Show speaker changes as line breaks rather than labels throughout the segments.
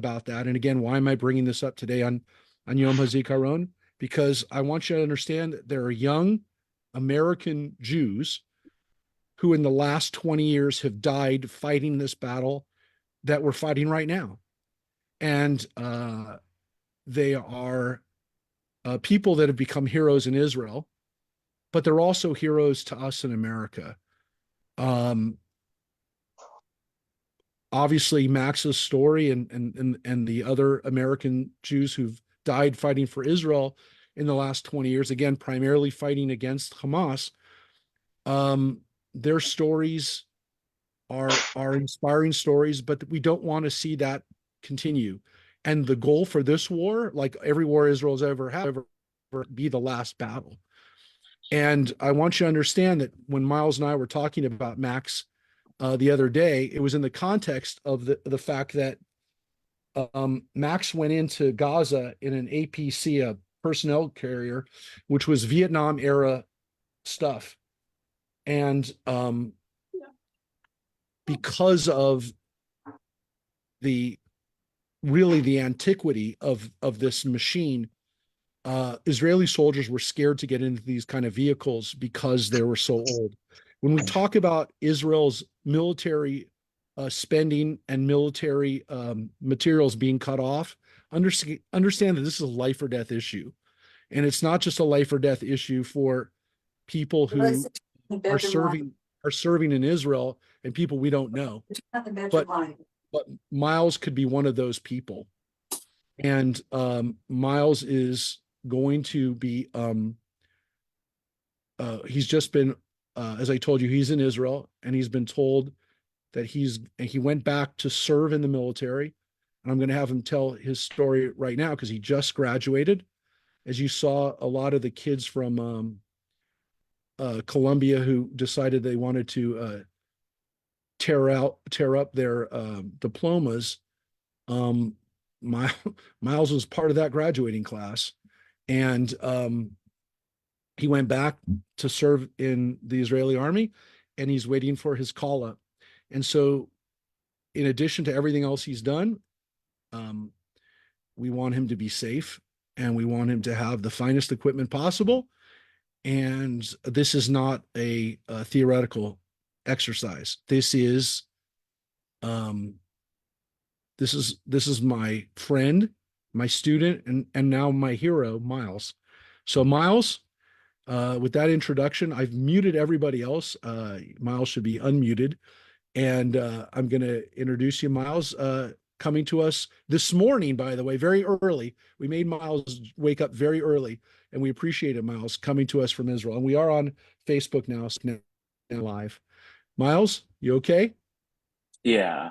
about that. And again, why am I bringing this up today on Yom HaZikaron? Because I want you to understand that there are young American Jews who in the last 20 years have died fighting this battle that we're fighting right now. And they are people that have become heroes in Israel, but they're also heroes to us in America. Um, Obviously, Max's story and the other American Jews who've died fighting for Israel in the last 20 years, again, primarily fighting against Hamas, um, their stories are inspiring stories, but we don't want to see that continue. And the goal for this war, like every war Israel's ever had, ever be the last battle. And I want you to understand that when Miles and I were talking about Max the other day, it was in the context of the fact that Max went into Gaza in an APC, a personnel carrier, which was Vietnam era stuff. And because of the really the antiquity of this machine, Israeli soldiers were scared to get into these kind of vehicles because they were so old. When we talk about Israel's military spending and military materials being cut off, understand that this is a life or death issue. And it's not just a life or death issue for people who are serving are serving in Israel and people we don't know. But but Miles could be one of those people. And Miles is going to be he's just been as I told you, he's in Israel and he's been told that he went back to serve in the military. And I'm going to have him tell his story right now because he just graduated. As you saw, a lot of the kids from Columbia who decided they wanted to tear up their diplomas. Um, Miles was part of that graduating class, and he went back to serve in the Israeli army, and he's waiting for his call up. And so, in addition to everything else he's done, um, we want him to be safe, and we want him to have the finest equipment possible. And this is not a theoretical exercise. Um, this is my friend, my student, and now my hero, Miles. So Miles, with that introduction, I've muted everybody else. Miles should be unmuted, and I'm going to introduce you, Miles. Coming to us this morning, by the way, very early. We made Miles wake up very early, and we appreciate it, Miles, coming to us from Israel. And we are on Facebook now live. Miles, you okay?
Yeah,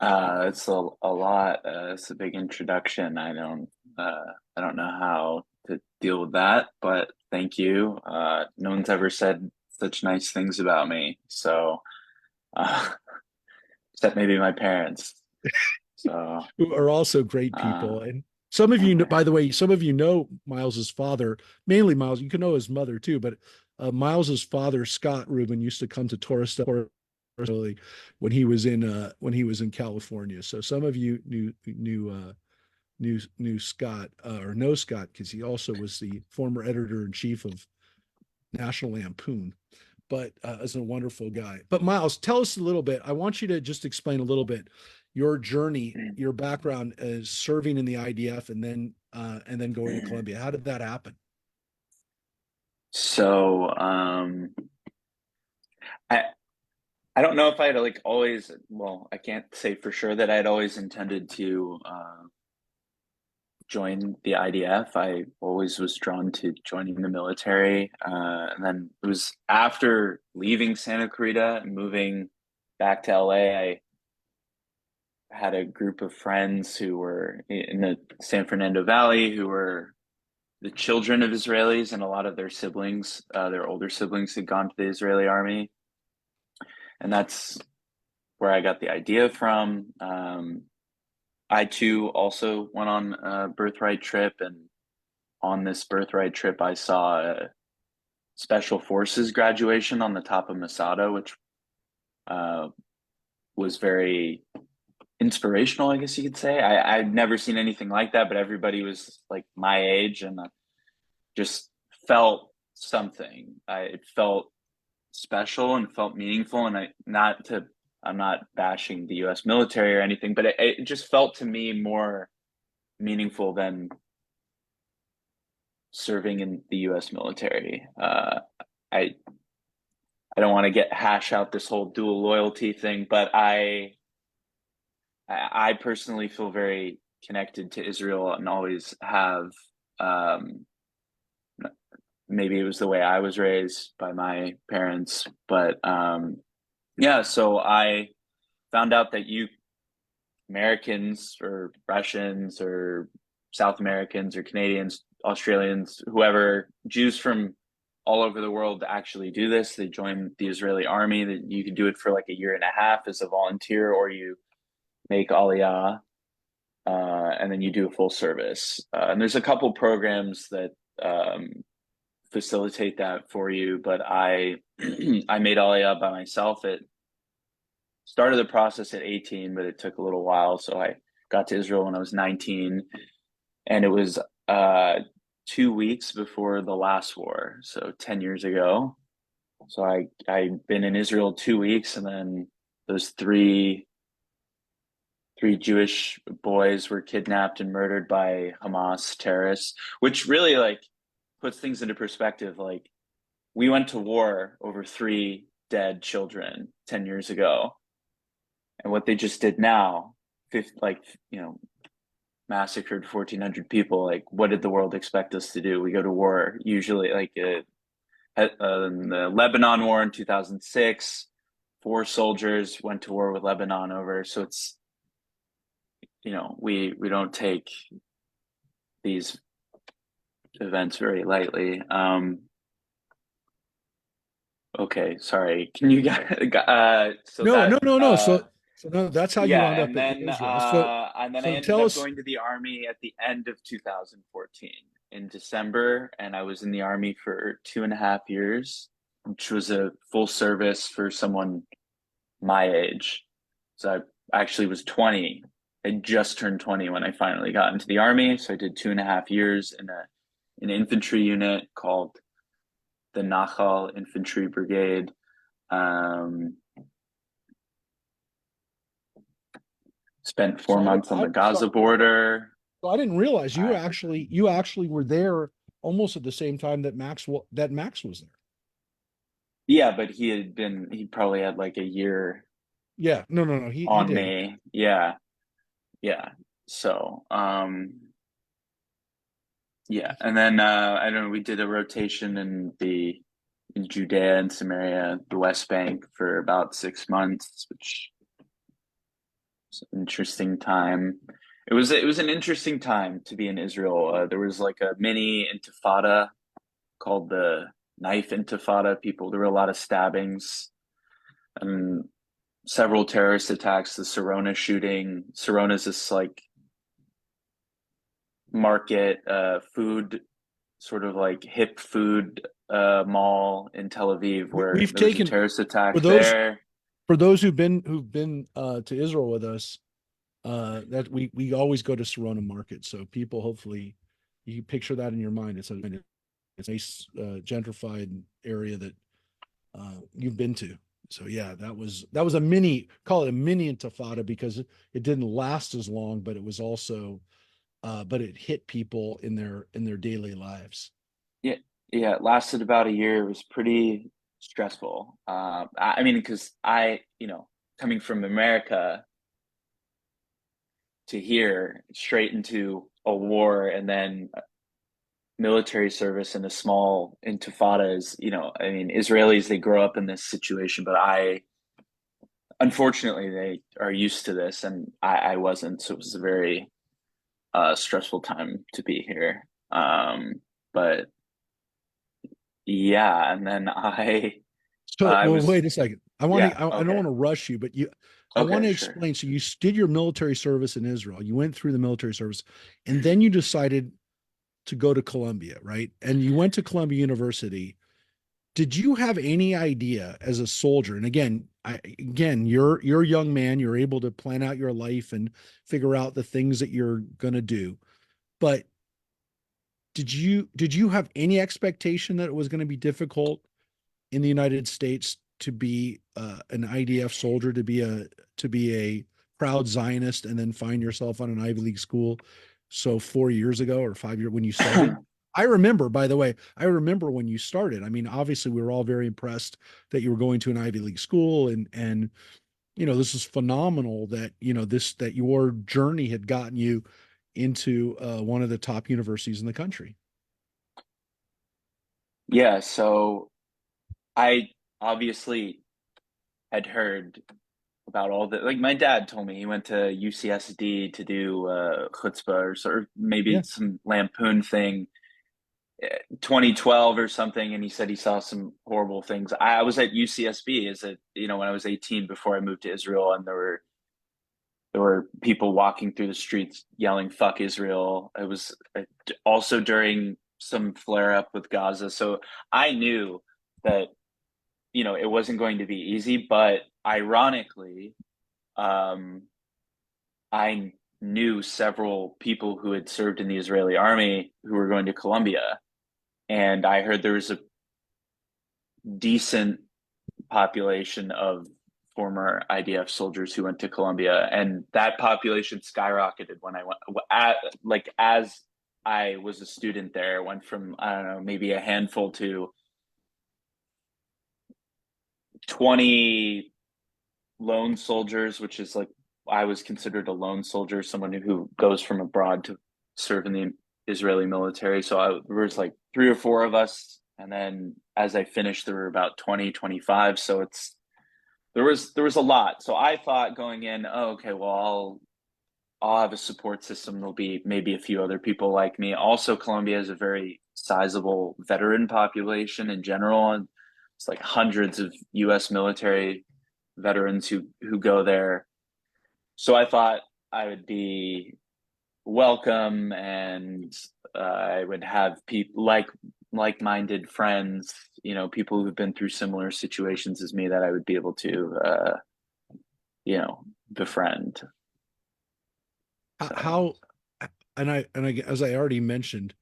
it's a lot. It's a big introduction. I don't know how to deal with that, but thank you. No one's ever said such nice things about me, so uh, except maybe my parents. So,
Who are also great
uh,
people. And some of you, know, by the way, some of you know Miles's father, mainly Miles. You can know his mother too, but Miles's father, Scott Rubin, used to come to Tourist when he was in California. So some of you knew Scott or know Scott because he also was the former editor in chief of National Lampoon. But as a wonderful guy. But Miles, tell us a little bit. I want you to just explain a little bit your journey, your background as serving in the IDF and then going to Columbia. How did that happen?
so I I don't know if I'd like always. Well, I can't say for sure that I'd always intended to join the IDF. I always was drawn to joining the military. And then it was after leaving Santa Clarita and moving back to LA, I had a group of friends who were in the San Fernando Valley who were the children of Israelis, and a lot of their siblings, their older siblings, had gone to the Israeli army. And that's where I got the idea from. I too also went on a birthright trip, and on this birthright trip, I saw a special forces graduation on the top of Masada, which uh, was very inspirational, I guess you could say. I'd never seen anything like that, but everybody was like my age, and just felt something. It felt special and felt meaningful. And I'm not bashing the U.S. military or anything, but it just felt to me more meaningful than serving in the U.S. military. I I don't want to get hash out this whole dual loyalty thing, but I personally feel very connected to Israel and always have. Um, Maybe it was the way I was raised by my parents, but yeah. So I found out that you Americans or Russians or South Americans or Canadians, Australians, whoever, Jews from all over the world actually do this. They join the Israeli army. That you can do it for like a year and a half as a volunteer, or you make Aliyah, and then you do a full service. And there's a couple programs that facilitate that for you. But I I made Aliyah by myself. It started the process at 18, but it took a little while. So I got to Israel when I was 19, and it was 2 weeks before the last war, so 10 years ago. So I've been in Israel 2 weeks, and then those three Jewish boys were kidnapped and murdered by Hamas terrorists, which really like puts things into perspective. Like we went to war over three dead children 10 years ago, and what they just did now, like massacred 1,400 people. Like, what did the world expect us to do? We go to war usually, like the Lebanon war in 2006. 4 soldiers went to war with Lebanon over. So it's we don't take these events very lightly. Okay, sorry. Can you guys? So
No,
that
no, no, no. So no, that's how you
yeah,
wound up in Israel.
and then I
So
ended
tell
up
us.
going to the army at the end of 2014 in December, and I was in the army for 2.5 years, which was a full service for someone my age. So I actually was 20. I just turned 20 when I finally got into the army. So I did 2.5 years in an infantry unit called the Nachal Infantry Brigade. Um, Spent four
So
months on the Gaza border.
I didn't realize
I,
you actually were there almost at the same time that Max was there.
yeah, but he probably had like a year
Yeah, no, no, no. He
on
did.
me. Yeah, yeah. So, yeah. And then I don't know, we did a rotation in Judea and Samaria, the West Bank for about 6 months, which was an interesting time. It was an interesting time to be in Israel. There was like a mini intifada called the knife intifada. There were a lot of stabbings and several terrorist attacks. The Sarona shooting. Sarona is this like market, food, sort of like hip food mall in Tel Aviv, where
We've
there was a
taken
terrorist
for
attack
those
there.
who've been to Israel with us. That we always go to Serona Market. So people, hopefully, you picture that in your mind. It's a nice gentrified area that you've been to. So yeah, that was a mini, call it a mini intifada, because it didn't last as long, but it was also but it hit people in their daily lives.
Yeah, yeah, it lasted about a year. It was pretty stressful. I mean, because coming from America to here, straight into a war, and then military service in a small intifada is, I mean, Israelis, they grow up in this situation, but unfortunately, they are used to this, and I wasn't. So it was a very stressful time to be here. But yeah, and then
So,
I
well,
was,
wait a second.
yeah,
I don't
okay,
want to rush you, but I want
okay,
to
sure.
explain. So you did your military service in Israel. You went through the military service, and then you decided to go to Columbia, right? And you went to Columbia University. Did you have any idea as a soldier? And again, you're a young man, you're able to plan out your life and figure out the things that you're gonna do. But did you have any expectation that it was going to be difficult in the United States to be an IDF soldier, to be a proud Zionist, and then find yourself on an Ivy League school? So 4 years ago or 5 years when you started, I remember. By the way, I remember when you started. I mean, obviously, we were all very impressed that you were going to an Ivy League school, and this is phenomenal that that your journey had gotten you into one of the top universities in the country.
Yeah, so I obviously had heard about all the, like, my dad told me he went to UCSD to do chutzpah, or sort of maybe
Yeah.
some lampoon thing, 2012 or something, and he said he saw some horrible things. I was at UCSB as when I was 18 before I moved to Israel, and there were people walking through the streets yelling "fuck Israel." It was also during some flare up with Gaza, so I knew that it wasn't going to be easy. But ironically, um, I knew several people who had served in the Israeli army who were going to Columbia, and I heard there was a decent population of former IDF soldiers who went to Columbia, and that population skyrocketed when I went. Like, as I was a student there, went from, I don't know, maybe a handful to 20 lone soldiers, which is like, I was considered a lone soldier, someone who goes from abroad to serve in the Israeli military. So there was like three or four of us, and then as I finished, there were about 20, 25. So there was a lot. So I thought going in, oh, okay, well, I'll have a support system. There'll be maybe a few other people like me. Also, Colombia has a very sizable veteran population in general, and it's like hundreds of U.S. military veterans who go there. So I thought I would be welcome, and I would have people like-minded friends, people who've been through similar situations as me, that I would be able to befriend. So
How and I as I already mentioned,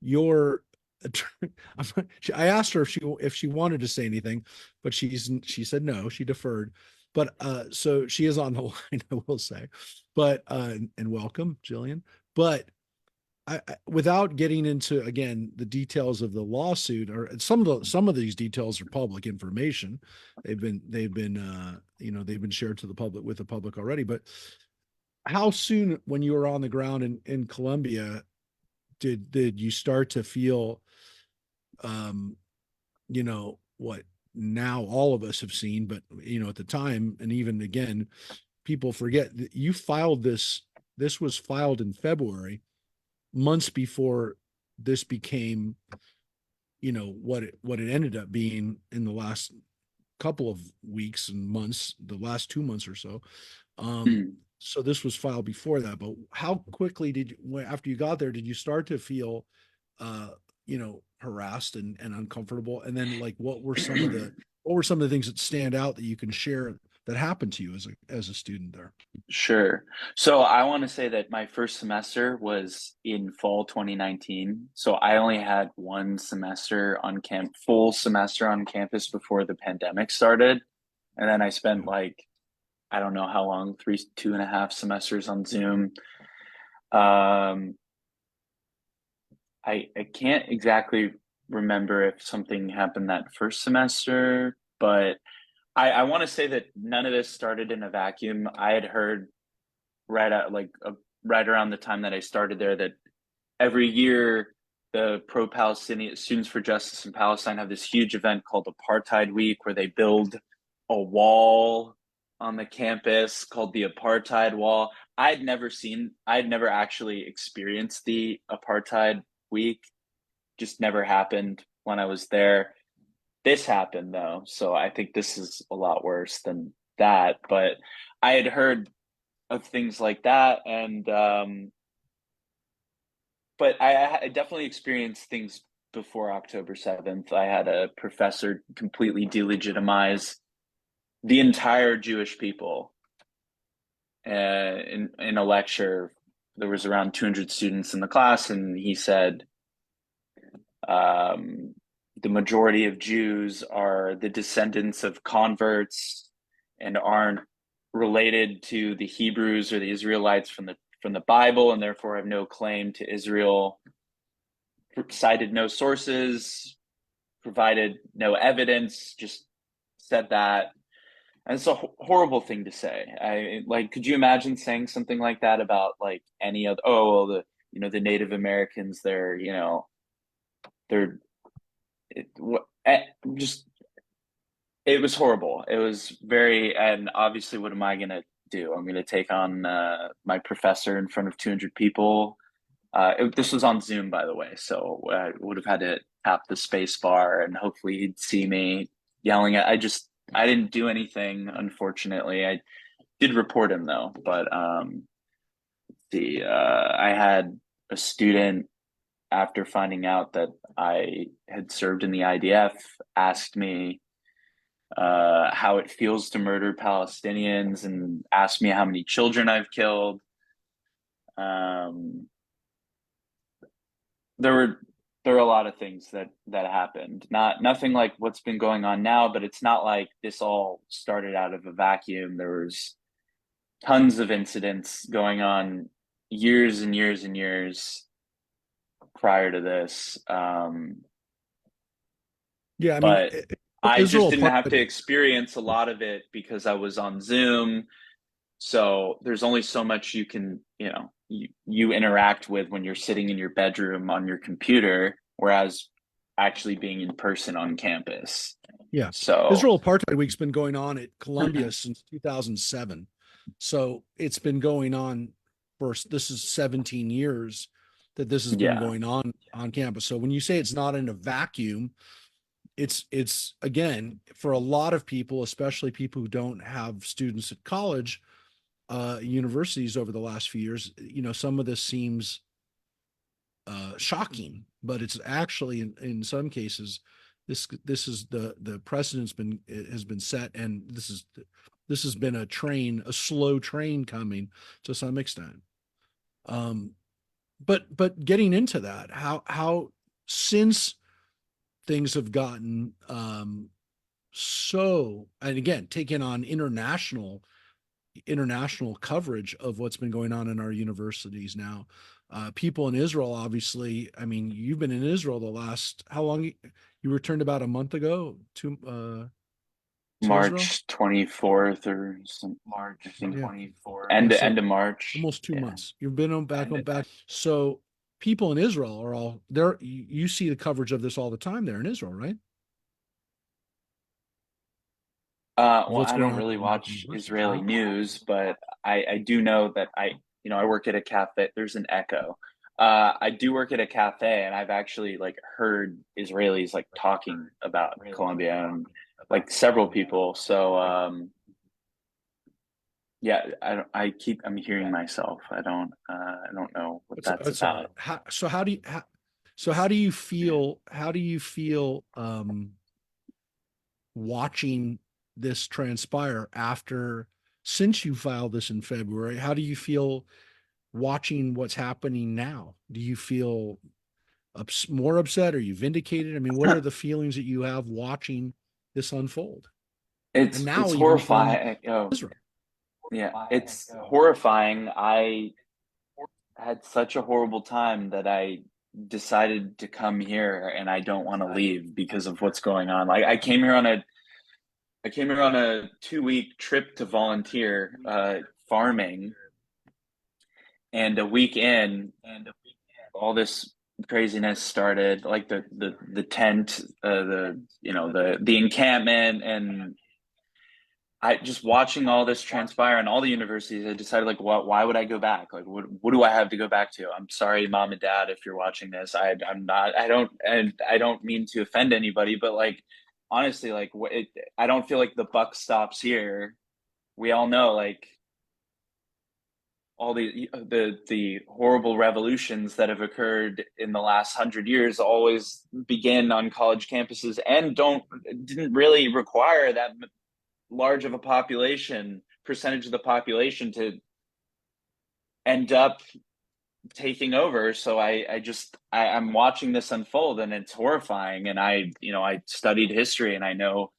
your I asked her if she wanted to say anything, but she said no, she deferred. But so she is on the line, I will say. But and welcome, Jillian. But without getting into again the details of the lawsuit, or some of these details are public information. They've been shared to the public with the public already. But how soon, when you were on the ground in Colombia, did you start to feel um what now all of us have seen, but at the time, and even again, people forget that you filed this was filed in February, months before this became what it ended up being in the last couple of weeks and months, the last 2 months or so. um
mm,
so this was filed before that. But how quickly after you got there, did you start to feel uh harassed and uncomfortable? And then, like, what were some of the things that stand out that you can share that happened to you as a student there?
sure. So I want to say that my first semester was in fall 2019. So I only had one semester on full semester on campus before the pandemic started. And then I spent, like, I don't know how long, 2.5 semesters on Zoom. Um, I can't exactly remember if something happened that first semester, but I want to say that none of this started in a vacuum. I had heard right around the time that I started there that every year the pro-Palestinian Students for Justice in Palestine have this huge event called Apartheid Week, where they build a wall on the campus called the Apartheid Wall. I'd never actually experienced the Apartheid Week, just never happened when I was there. This happened though, so I think this is a lot worse than that. But I had heard of things like that, and but I definitely experienced things before October 7th, I had a professor completely delegitimize the entire Jewish people in a lecture. There was around 200 students in the class, and he said, um, the majority of Jews are the descendants of converts and aren't related to the Hebrews or the Israelites from the Bible, and therefore have no claim to Israel. Cited no sources, provided no evidence, just said that. And it's a horrible thing to say. I like, could you imagine saying something like that about like any other, oh, well, the Native Americans, they're, it, just, it was horrible. It was very, and obviously, what am I going to do? I'm going to take on my professor in front of 200 people. This was on Zoom, by the way, so I would have had to tap the space bar, and hopefully he'd see me yelling at. I didn't do anything, unfortunately. I did report him though, but I had a student, after finding out that I had served in the IDF, asked me how it feels to murder Palestinians, and asked me how many children I've killed. Um, there were there were a lot of things that happened. Nothing like what's been going on now, but it's not like this all started out of a vacuum. There was tons of incidents going on years and years and years prior to this.
Yeah, I mean,
But I just
Israel
didn't have to
apartheid.
experience a lot of it because I was on Zoom. So there's only so much you can, you interact with when you're sitting in your bedroom on your computer, whereas actually being in person on campus.
Yeah,
So
Israel Apartheid Week's been going on at Columbia since 2007, so it's been going on for this is 17 years that this has been
yeah,
going on campus. So when you say it's not in a vacuum, it's again for a lot of people, especially people who don't have students at college, universities over the last few years. Some of this seems shocking, but it's actually in some cases this is the precedent's been has been set, and this has been a slow train coming to some extent. Um, but getting into that, how since things have gotten so, and again taking on international coverage of what's been going on in our universities now. People in Israel, obviously, I mean, you've been in Israel the last, how long? You returned about a month ago to Israel?
March 24th or some March, I think,
Yeah. Yeah.
end
So
of March.
almost two
Yeah.
months. You've been on back. So people in Israel are all there. You see the coverage of this all the time there in Israel, right? Of
Well,
what's
I
going
don't
on
really
in American
watch
universities,
Israeli
right?
news, but I do know that I work at a cafe. There's an echo. I do work at a cafe, and I've actually like heard Israelis like talking about Colombia, and like several people. So yeah, I'm hearing myself. I don't know what that's
That's all right.
about.
How do you feel? How do you feel watching this transpire after since you filed this in February? How do you feel watching what's happening now? Do you feel more upset? Are you vindicated? I mean, what are the feelings that you have watching this unfold? And
It's
now even from
horrifying. Oh,
Israel.
yeah, it's horrifying. I had such a horrible time that I decided to come here, and I don't want to leave because of what's going on. Like I came here on a 2 week trip to volunteer farming, and a week in, all this craziness started. Like the tent, the encampment, and I just watching all this transpire in all the universities. I decided like, why would I go back? Like, what do I have to go back to? I'm sorry, mom and dad, if you're watching this. I'm not. I don't mean to offend anybody, but like, honestly, like, I don't feel like the buck stops here. We all know, like, all the horrible revolutions that have occurred in the last 100 years always begin on college campuses and didn't really require that large of a population percentage of the population to end up taking over. So I'm watching this unfold, and it's horrifying. And I studied history, and I know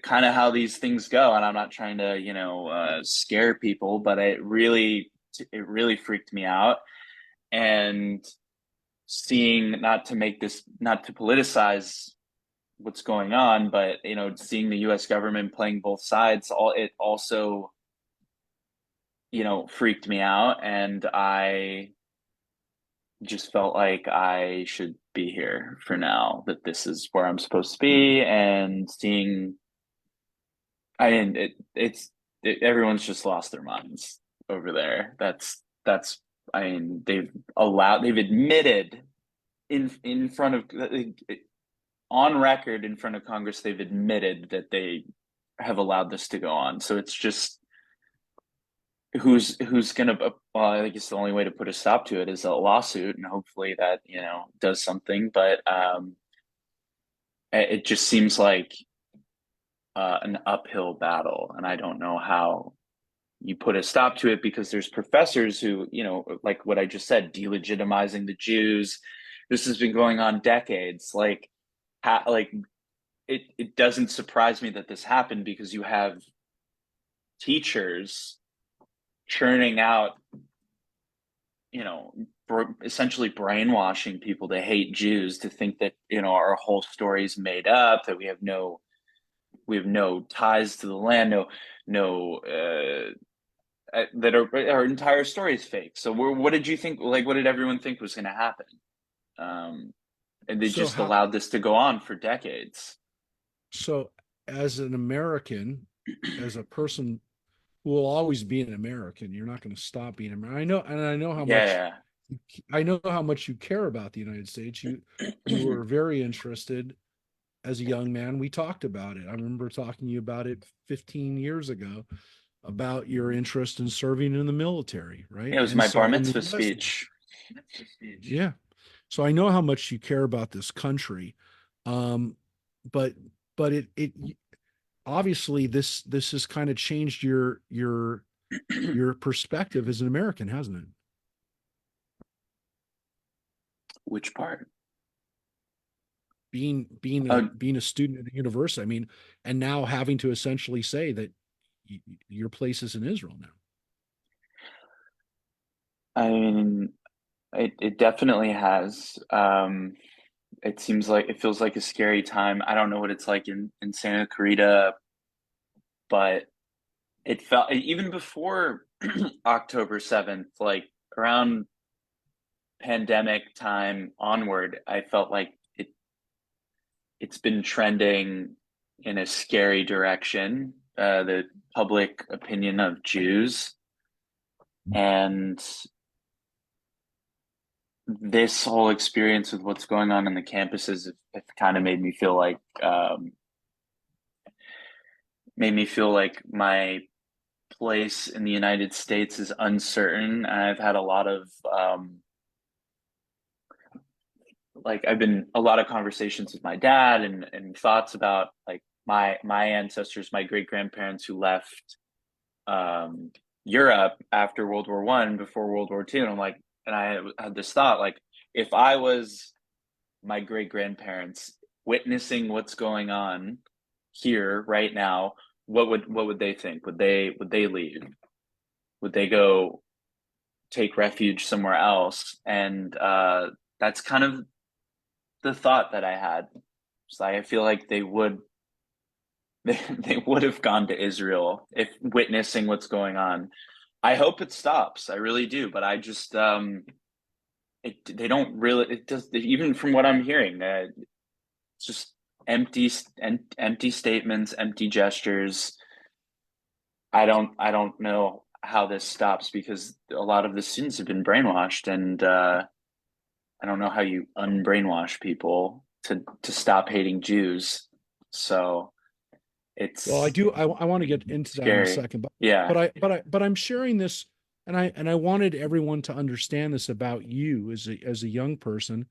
kind of how these things go. And I'm not trying to scare people, but it really freaked me out. And seeing, not to politicize what's going on, but seeing the U.S. government playing both sides, it also freaked me out, and I just felt like I should be here for now, that this is where I'm supposed to be. And seeing, I mean, everyone's just lost their minds over there. That's I mean, they've admitted in front of, on record in front of Congress, they've admitted that they have allowed this to go on. So it's just, who's gonna, I guess the only way to put a stop to it is a lawsuit, and hopefully that does something. But it just seems like an uphill battle, and I don't know how you put a stop to it, because there's professors who, like what I just said, delegitimizing the Jews. This has been going on decades. It doesn't surprise me that this happened, because you have teachers churning out, essentially brainwashing people to hate Jews, to think that our whole story is made up, that we have no ties to the land, that our entire story is fake. So what did you think? Like, what did everyone think was going to happen? And they just allowed this to go on for decades.
So, as an American, as a person who will always be an American, you're not going to stop being American. I know how much.
Yeah.
I know how much you care about the United States. You were very interested as a young man. We talked about it. I remember talking to you about it 15 years ago, about your interest in serving in the military, right?
It was my bar mitzvah speech.
Yeah. So I know how much you care about this country. But it obviously this has kind of changed your perspective as an American, hasn't it?
Which part?
Being a student at a university. I mean, and now having to essentially say that your place is in Israel now.
I mean, it definitely has. It feels like a scary time. I don't know what it's like in Santa Clarita, but it felt, even before October 7th, like around pandemic time onward, I felt like it's been trending in a scary direction, the public opinion of Jews. And this whole experience with what's going on in the campuses, it kind of made me feel like my place in the United States is uncertain. I've had a lot of a lot of conversations with my dad, and thoughts about like my ancestors, my great grandparents who left Europe after World War I, before World War II. And I had this thought, like, if I was my great grandparents witnessing what's going on here right now, what would they think? Would they leave? Would they go take refuge somewhere else? And that's kind of the thought that I had. So I feel like they would have gone to Israel if witnessing what's going on. I hope it stops. I really do, but I just they don't really. It does, even from what I'm hearing. It's just empty statements, empty gestures. I don't know how this stops, because a lot of the students have been brainwashed, and I don't know how you unbrainwash people to stop hating Jews. So it's,
Well, I do. I want to get into that in a
scary.
second,
Yeah.
but I'm sharing this and I wanted everyone to understand this about you as a young person,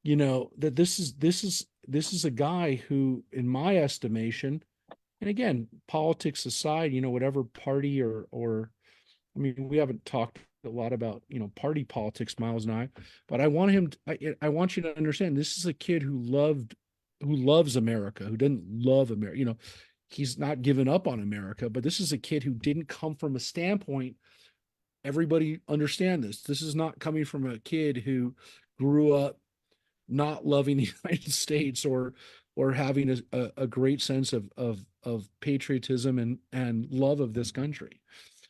that this is a guy who, in my estimation, and again, politics aside, whatever party or I mean, we haven't talked a lot about, party politics, Miles and I, but I want you to understand this is a kid who loves America, who didn't love America. He's not given up on America, but this is a kid who didn't come from a standpoint. Everybody understand this. This is not coming from a kid who grew up not loving the United States or having a great sense of patriotism and love of this country.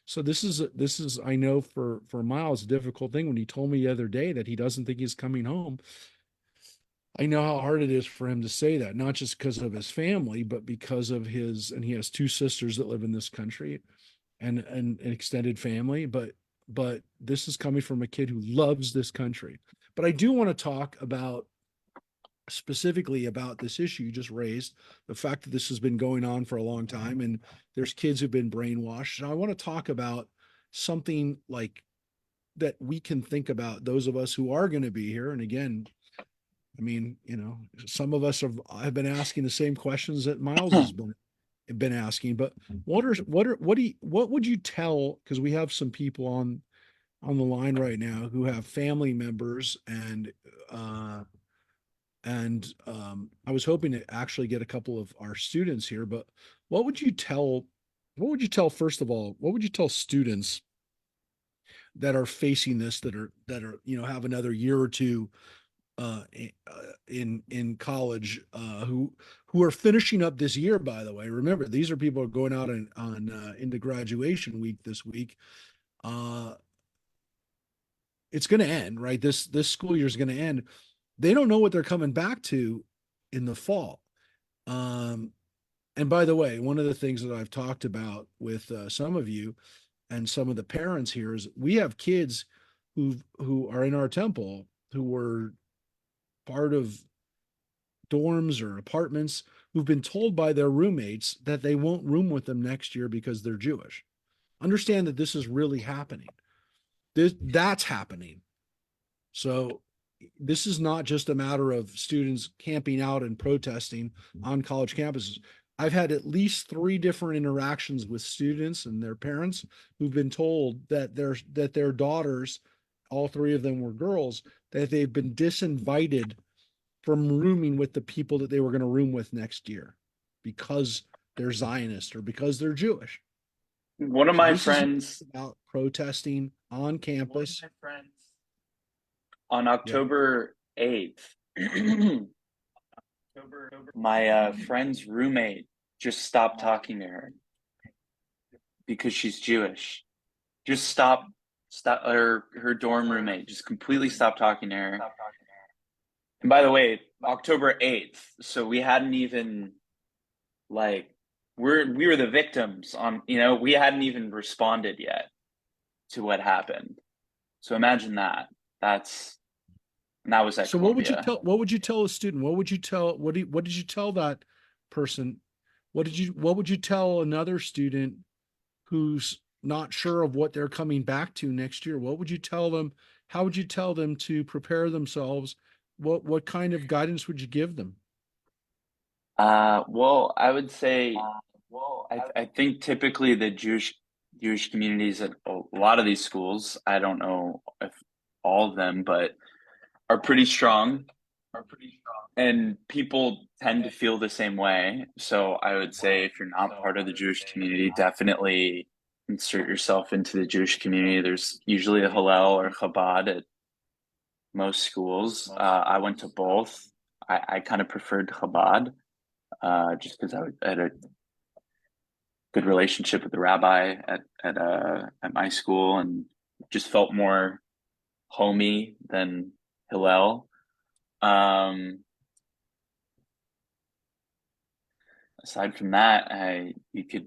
So this is I know for Miles a difficult thing. When he told me the other day that he doesn't think he's coming home, I know how hard it is for him to say that, not just because of his family, but because of and he has two sisters that live in this country and an extended family. But this is coming from a kid who loves this country. But I do want to talk about specifically about this issue you just raised, the fact that this has been going on for a long time and there's kids who've been brainwashed. And I want to talk about something like that we can think about, those of us who are going to be here. And again, I mean, some of us have been asking the same questions that Miles has been asking, but what would you tell, because we have some people on the line right now who have family members and I was hoping to actually get a couple of our students here, but what would you tell, first of all, what would you tell students that are facing this, that are, have another year or two uh, in college, who are finishing up this year, by the way. Remember, these are people who are going out on into graduation week this week. Uh, it's going to end, right? This school year is going to end. They don't know what they're coming back to in the fall. Um, and by the way, one of the things that I've talked about with some of you and some of the parents here is we have kids who are in our temple who were part of dorms or apartments who've been told by their roommates that they won't room with them next year because they're Jewish. Understand that this is really happening. That's happening. So this is not just a matter of students camping out and protesting on college campuses. I've had at least 3 different interactions with students and their parents who've been told that their daughters, all 3 of them were girls, that they've been disinvited from rooming with the people that they were going to room with next year because they're Zionist or because they're Jewish.
One of
So
my
this is
friends
about protesting on campus.
on
Yeah.
October 8th, my friend's roommate just stopped talking to her because she's Jewish. Just stop, her dorm roommate just completely stopped talking to her. And by the way, October 8th, so we hadn't even like we were the victims on, we hadn't even responded yet to what happened. So imagine that. And that was at
So what would you
Columbia.
tell what would you tell a student? What did you tell that person? What would you tell another student who's not sure of what they're coming back to next year? What would you tell them? How would you tell them to prepare themselves? What kind of guidance would you give them?
Well, I would say I think typically the Jewish communities at a lot of these schools, I don't know if all of them, but are pretty strong, and people tend to feel the same way. So I would say if you're not part of the Jewish community, definitely insert yourself into the Jewish community. There's usually a Hillel or Chabad at most schools. I went to both. I kind of preferred Chabad, just because I had a good relationship with the rabbi at my school, and just felt more homey than Hillel. Um, Aside from that, you could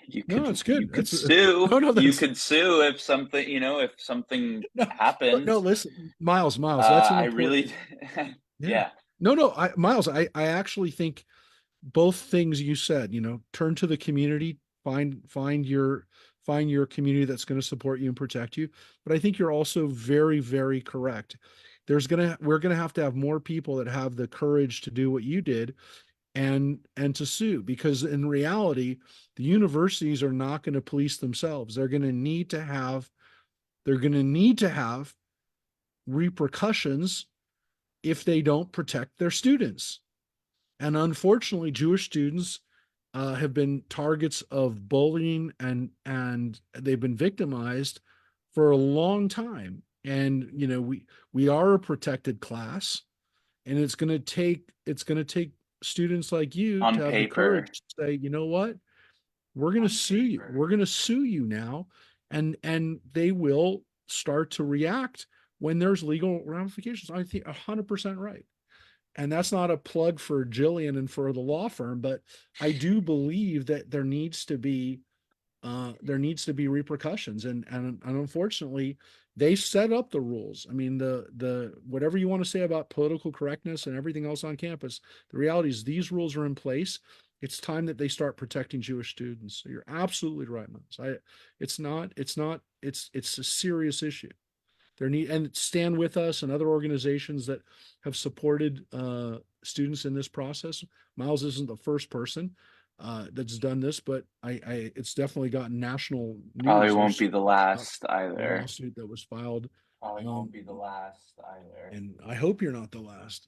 you
No,
could
it's good.
you could sue.
No, no,
You
that's
could sue if something
no, no,
happens.
listen, Miles, that's an
I
important.
really,
Yeah.
yeah.
No, Miles, I actually think both things you said, turn to the community, find find your community that's going to support you and protect you. But I think you're also very, very correct. We're gonna have to have more people that have the courage to do what you did and to sue, because in reality, the universities are not going to police themselves. They're going to need to have repercussions if they don't protect their students. And unfortunately, Jewish students have been targets of bullying, and they've been victimized for a long time. And we are a protected class, and it's going to take students like you to
On
have the courage
paper.
to say, you know what, we're going to sue you. We're going to sue you now, and they will start to react when there's legal ramifications. I think 100% right. And that's not a plug for Jillian and for the law firm, but I do believe that there needs to be repercussions, and unfortunately they set up the rules. I mean, the whatever you want to say about political correctness and everything else on campus, the reality is these rules are in place. It's time that they start protecting Jewish students. So you're absolutely right, Miles. It's a serious issue. And Stand With Us and other organizations that have supported students in this process. Miles isn't the first person that's done this, but it's definitely gotten national
Probably
news.
won't
There's
be the
a
last either.
lawsuit that was filed.
Probably
Um,
won't be the last either.
and I hope you're not the last.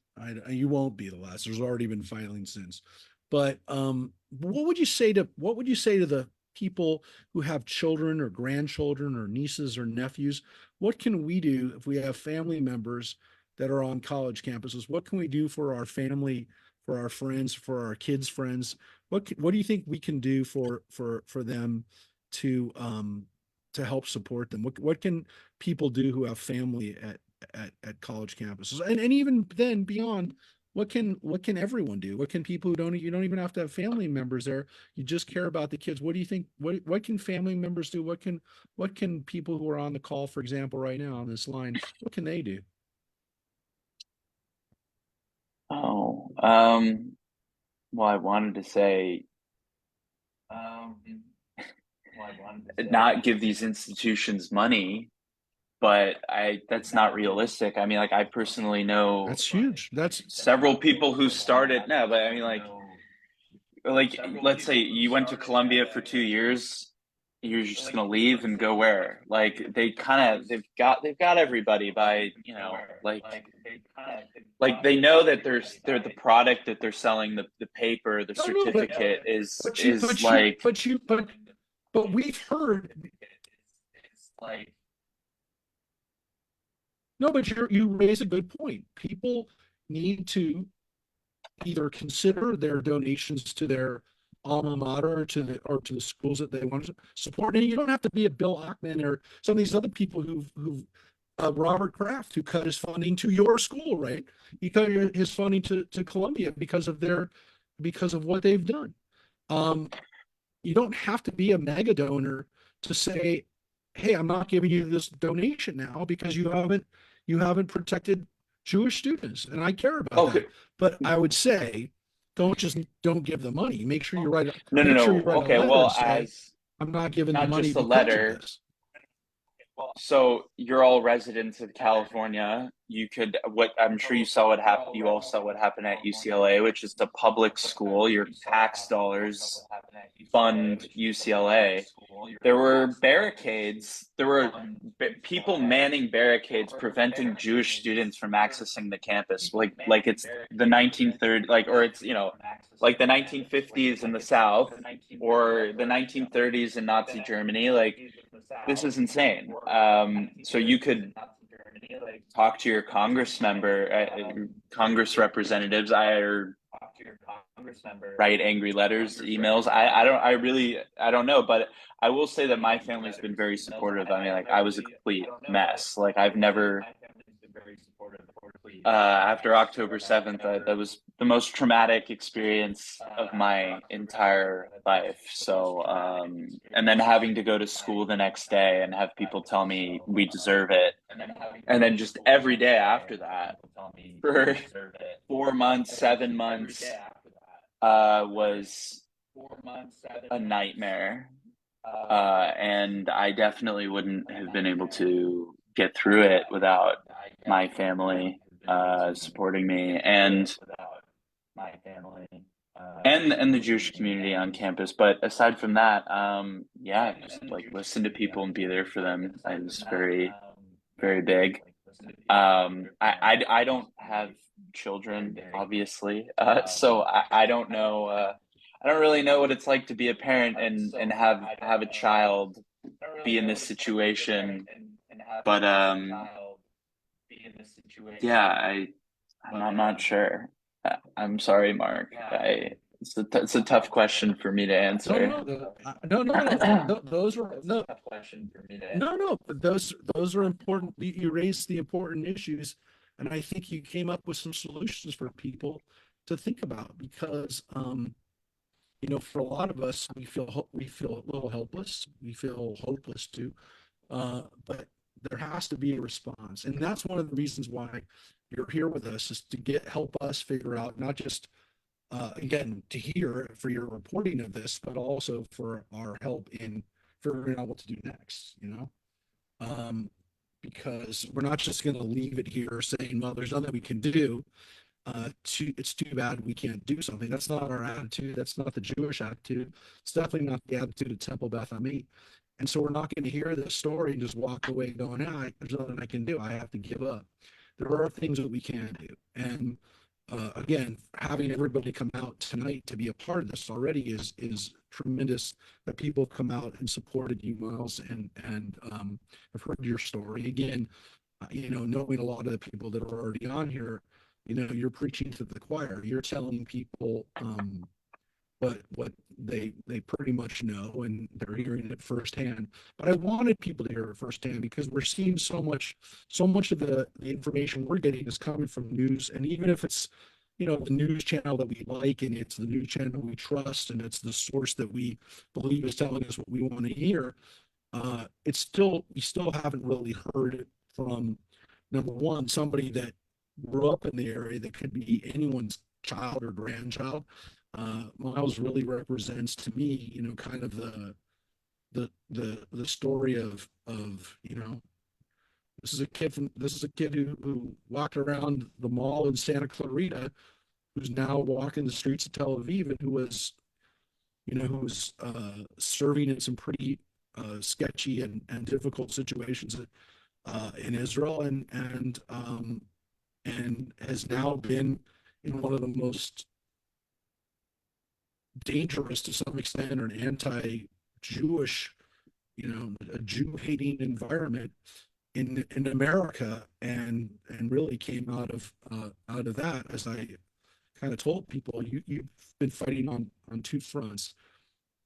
You won't be the last. There's already been filing since. But what would you say to the people who have children or grandchildren or nieces or nephews? What can we do if we have family members that are on college campuses? What can we do for our family, for our friends, for our kids' friends? What do you think we can do for them to to help support them? What can people do who have family at college campuses, and even then beyond? What can everyone do? What can people who don't you don't even have to have family members there? You just care about the kids. What do you think? What can family members do? What can people who are on the call, for example, right now on this line, what can they do?
Oh, well, I wanted to say, um, not give these institutions money, but that's not realistic. I mean, like, I personally know
That's huge. That's
several people who started. No, but I mean, like, let's say you went to Columbia for 2 years, you're just gonna leave and go where? Like, they've got everybody by, like they know that they're the product that they're selling, the paper, the
no, no,
certificate
but you,
is
but you,
like,
but you, but we've heard. No, but you raise a good point. People need to either consider their donations to their alma mater, or to the schools that they want to support. And you don't have to be a Bill Ackman or some of these other people who've Robert Kraft, who cut his funding to your school, right? He cut his funding to Columbia because of what they've done. Um, you don't have to be a mega donor to say, hey, I'm not giving you this donation now because you haven't protected Jewish students. And I care about
okay,
that. But I would say, don't give the money.
no, no,
Make sure you
no,
write a
okay,
letter and
well,
say,
as
I'm not giving the
not
money
just a
because of
letter.
this.
So you're all residents of California. You could, what I'm sure you saw what happened. You all saw what happened at UCLA, which is a public school. Your tax dollars fund UCLA. There were barricades. There were people manning barricades, preventing Jewish students from accessing the campus. Like it's the 1930s, like, or it's, like the 1950s in the South, or the 1930s in Nazi Germany. Like, this is insane. So you could talk to your Congress member, Congress representatives, or write angry letters, emails. I don't know, but I will say that my family's been very supportive. I mean, like, I was a complete mess. Like, I've never, after October 7th, that was the most traumatic experience of my entire life. So, and then having to go to school the next day and have people tell me we deserve it. And then just every day after that for 4 months, 7 months, was a nightmare. And I definitely wouldn't have been able to get through it without my family supporting me and the Jewish community on campus. But aside from that, yeah, just like listen to people and be there for them is very, very big. I don't have children, obviously, so I don't know. I don't really know what it's like to be a parent and have a child be in this situation. But yeah, I'm not sure. I'm sorry, Mark. It's a tough question for me to
No,
answer.
no, those are no, no, but those are important. You raised the important issues, and I think you came up with some solutions for people to think about because, for a lot of us, we feel a little helpless, we feel hopeless too, but there has to be a response, and that's one of the reasons why you're here with us is to help us figure out not just again, to hear for your reporting of this, but also for our help in figuring out what to do next, um, because we're not just going to leave it here saying, well, there's nothing we can do. It's too bad we can't do something. That's not our attitude. That's not the Jewish attitude. It's definitely not the attitude of Temple Beth Ami. And so we're not going to hear this story and just walk away going, there's nothing I can do. I have to give up. There are things that we can do. And again, having everybody come out tonight to be a part of this already is tremendous. That people come out and supported you, Miles, and have heard your story. Again, knowing a lot of the people that are already on here, you're preaching to the choir. You're telling people what they pretty much know, and they're hearing it firsthand. But I wanted people to hear it firsthand because we're seeing so much of the information we're getting is coming from news, and even if it's the news channel that we like and it's the news channel we trust and it's the source that we believe is telling us what we want to hear, we still haven't really heard it from number one, somebody that grew up in the area that could be anyone's child or grandchild. Miles really represents to me, kind of the story of this is a kid who walked around the mall in Santa Clarita, who's now walking the streets of Tel Aviv, and who was serving in some pretty sketchy and difficult situations in Israel, and has now been in one of the most dangerous to some extent or an anti-Jewish, a Jew-hating environment in America, and really came out of that. As I kind of told people, you've been fighting on two fronts.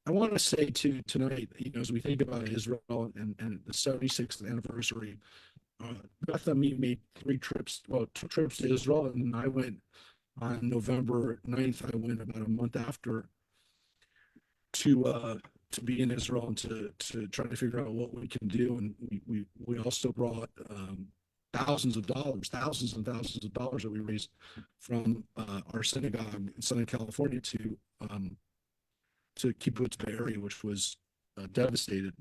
I want to say too tonight, as we think about Israel and the 76th anniversary, Beth and me made 3 trips, well, 2 trips to Israel, and I went on November 9th. I went about a month after to be in Israel and to try to figure out what we can do. And we also brought thousands and thousands of dollars that we raised from our synagogue in Southern California to Kibbutz Bay Area, which was devastated.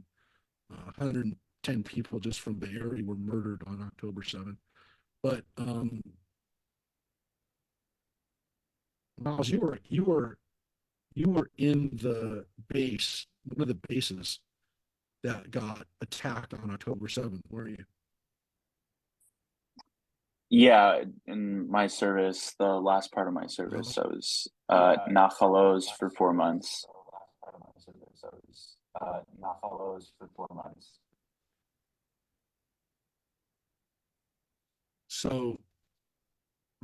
110 people just from Bay Area were murdered on October 7th. But Miles, you were in the base, one of the bases that got attacked on October 7th, weren't you?
Yeah, in my service, the last part of my
Uh,
service, I was Nachalos for 4 months.
so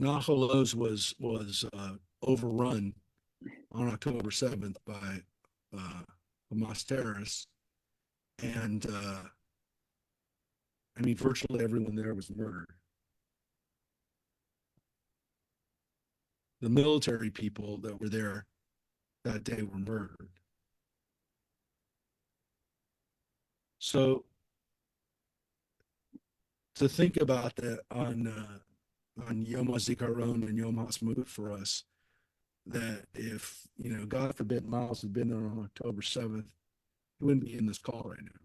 Nahal Oz was overrun on October 7th by Hamas terrorists, and I mean, virtually everyone there was murdered. The military people that were there that day were murdered. So to think about that on Yom HaZikaron and Yom HaSmut for us, that if God forbid Miles had been there on October 7th, he wouldn't be in this call right now.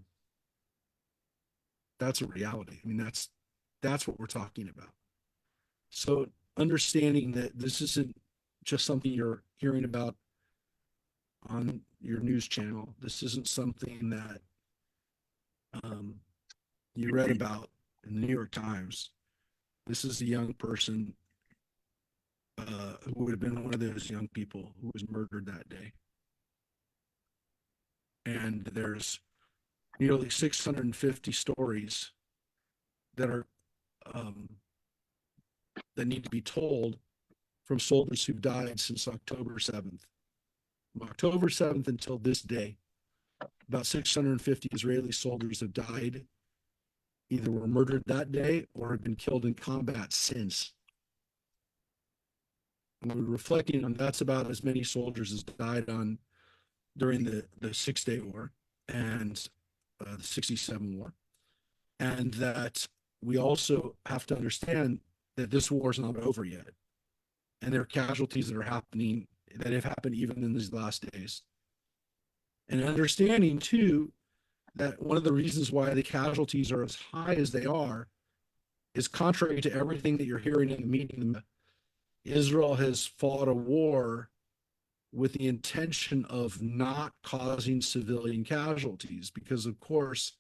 That's a reality. I mean, that's what we're talking about. So understanding that this isn't just something you're hearing about on your news channel. This isn't something that um, you read about in the New York Times. This is a young person who would have been one of those young people who was murdered that day. And there's nearly 650 stories that are um, that need to be told from soldiers who've died since October 7th. From October 7th until this day, about 650 Israeli soldiers have died, either were murdered that day or have been killed in combat since. And we're reflecting on that's about as many soldiers as died on during the 6 Day War and the 67 War. And that we also have to understand that this war is not over yet. And there are casualties that are happening that have happened even in these last days. And understanding too that one of the reasons why the casualties are as high as they are is contrary to everything that you're hearing in the media. Israel has fought a war with the intention of not causing civilian casualties because, of course,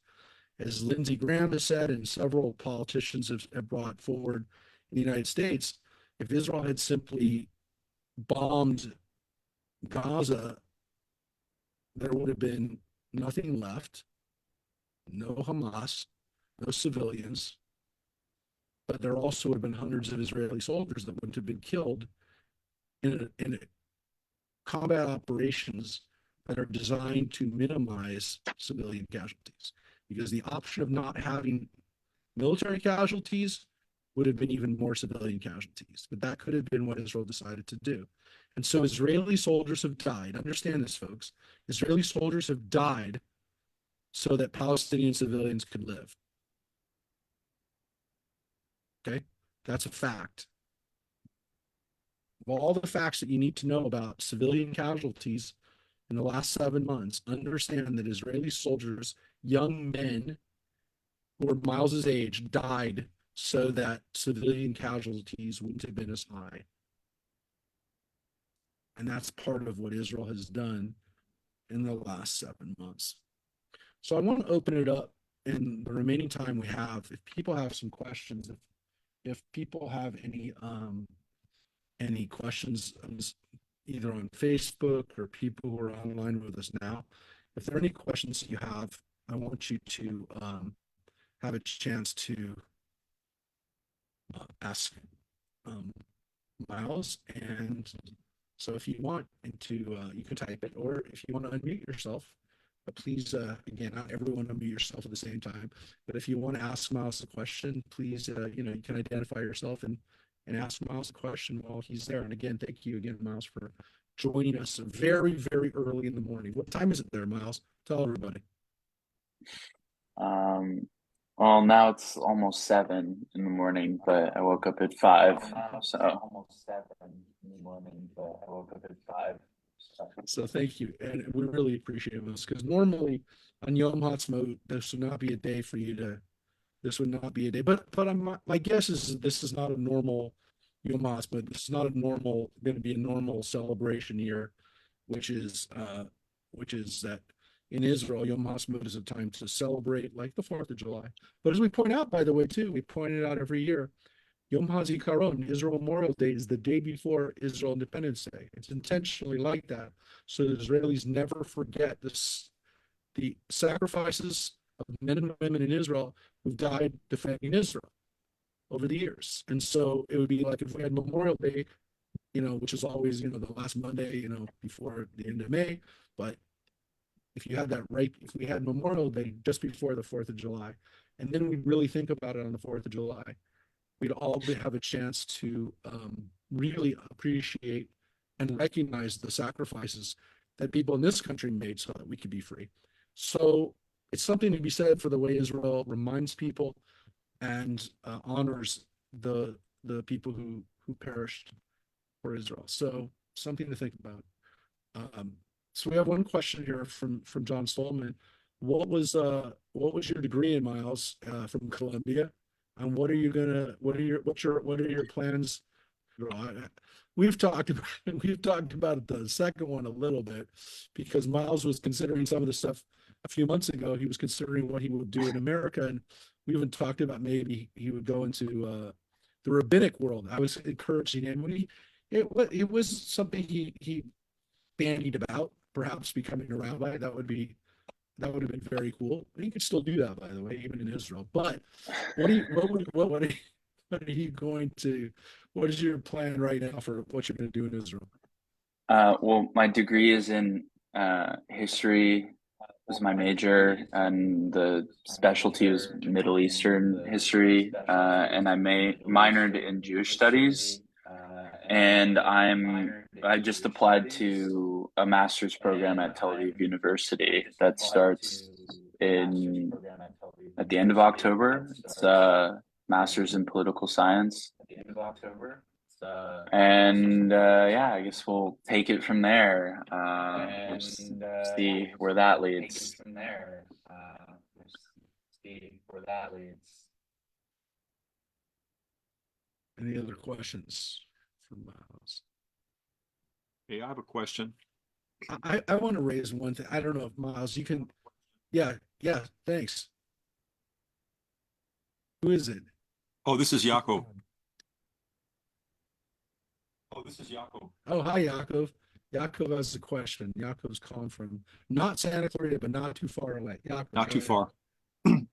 as Lindsey Graham has said and several politicians have brought forward in the United States, if Israel had simply bombed Gaza, there would have been nothing left, no Hamas, no civilians, but there also would have been hundreds of Israeli soldiers that wouldn't have been killed in combat operations that are designed to minimize civilian casualties. Because the option of not having military casualties would have been even more civilian casualties. But that could have been what Israel decided to do. And so Israeli soldiers have died. Understand this, folks. Israeli soldiers have died so that Palestinian civilians could live. Okay? That's a fact. Of all the facts that you need to know about civilian casualties in the last 7 months, understand that Israeli soldiers, young men who were Miles's age, died so that civilian casualties wouldn't have been as high. And that's part of what Israel has done in the last 7 months. So I want to open it up in the remaining time we have. If people have some questions, if people have any questions either on Facebook or people who are online with us now, if there are any questions that you have, I want you to have a chance to ask Miles. And so if you want to, you can type it, or if you want to unmute yourself, please, again, not everyone unmute yourself at the same time, but if you want to ask Miles a question, please, you can identify yourself and ask Miles a question while he's there. And again, thank you again, Miles, for joining us very, very early in the morning. What time is it there, Miles? Tell everybody.
Well, now it's almost 7 in the morning, but I woke up at 5. So almost 7 in the morning, but I woke up at 5.
So thank you, and we really appreciate this because normally on Yom Ha'atzmaut, this would not be a day for you to. This would not be a day, but my guess is this is not a normal Yom Ha'atzmaut. This is not a normal going to be a normal celebration here, which is that in Israel, Yom Ha'atzmaut is a time to celebrate like the 4th of July. But as we point out, by the way, too, we point it out every year. Yom HaZikaron, Israel Memorial Day, is the day before Israel Independence Day. It's intentionally like that, so that Israelis never forget the sacrifices of men and women in Israel who've died defending Israel over the years. And so it would be like if we had Memorial Day, which is always, the last Monday, before the end of May. But if you had that right, if we had Memorial Day just before the 4th of July, and then we really think about it on the 4th of July, we'd all have a chance to really appreciate and recognize the sacrifices that people in this country made so that we could be free. So it's something to be said for the way Israel reminds people and honors the people who perished for Israel. So something to think about. So we have one question here from John Stolman. What was your degree in, Miles, from Columbia? And what are your plans? You know, we've talked about we've talked about the second one a little bit because Miles was considering some of the stuff a few months ago. He was considering what he would do in America, and we even talked about maybe he would go into the rabbinic world. I was encouraging him when it was something he bandied about, perhaps becoming a rabbi. That would have been very cool. He could still do that, by the way, even in Israel. But what do you what are you going to what is your plan right now for what you're going to do in Israel?
Well, my degree is in history was my major, and the specialty was Middle Eastern history, and minored in Jewish studies. And I just applied to a master's program at Tel Aviv University that starts in at the end of October. It's a master's in political science. And yeah, I guess we'll take it from there. We'll see where that leads.
Any other questions from Miles?
Hey, I have a question.
I want to raise one thing. I don't know if Miles, you can. Yeah, yeah. Thanks. Who is it?
Oh, this is Yaakov.
Oh, hi, Yaakov. Yaakov has a question. Yaakov's calling from not Santa Clarita, but not too far away. Yaakov,
Not too
go ahead.
far.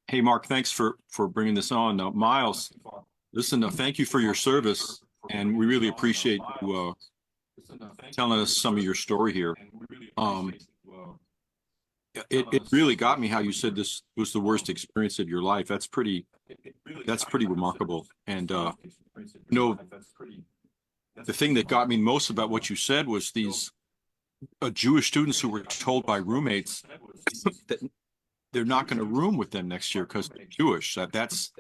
Hey, Mark, thanks for bringing this on. Miles, listen, thank you for your service, and we really appreciate you telling us some of your story here. It really got me how you said this was the worst experience of your life. That's pretty remarkable. And the thing that got me most about what you said was these Jewish students who were told by roommates that they're not going to room with them next year because they're Jewish. That's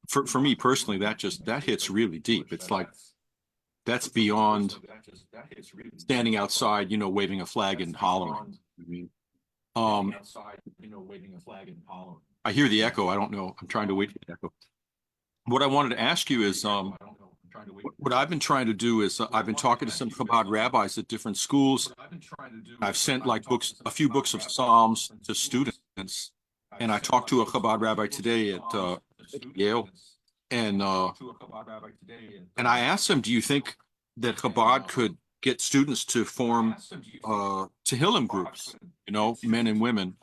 for me personally, that hits really deep. It's like that's beyond standing outside, waving a flag and hollering. I hear the echo. I don't know. I'm trying to wait for the echo. What I wanted to ask you is, what I've been trying to do is I've been talking to some Chabad rabbis at different schools. I've sent a few books of Psalms to students, and I talked to a Chabad rabbi today at Yale, and I asked him, "Do you think that Chabad could get students to form Tehillim groups? Men and women."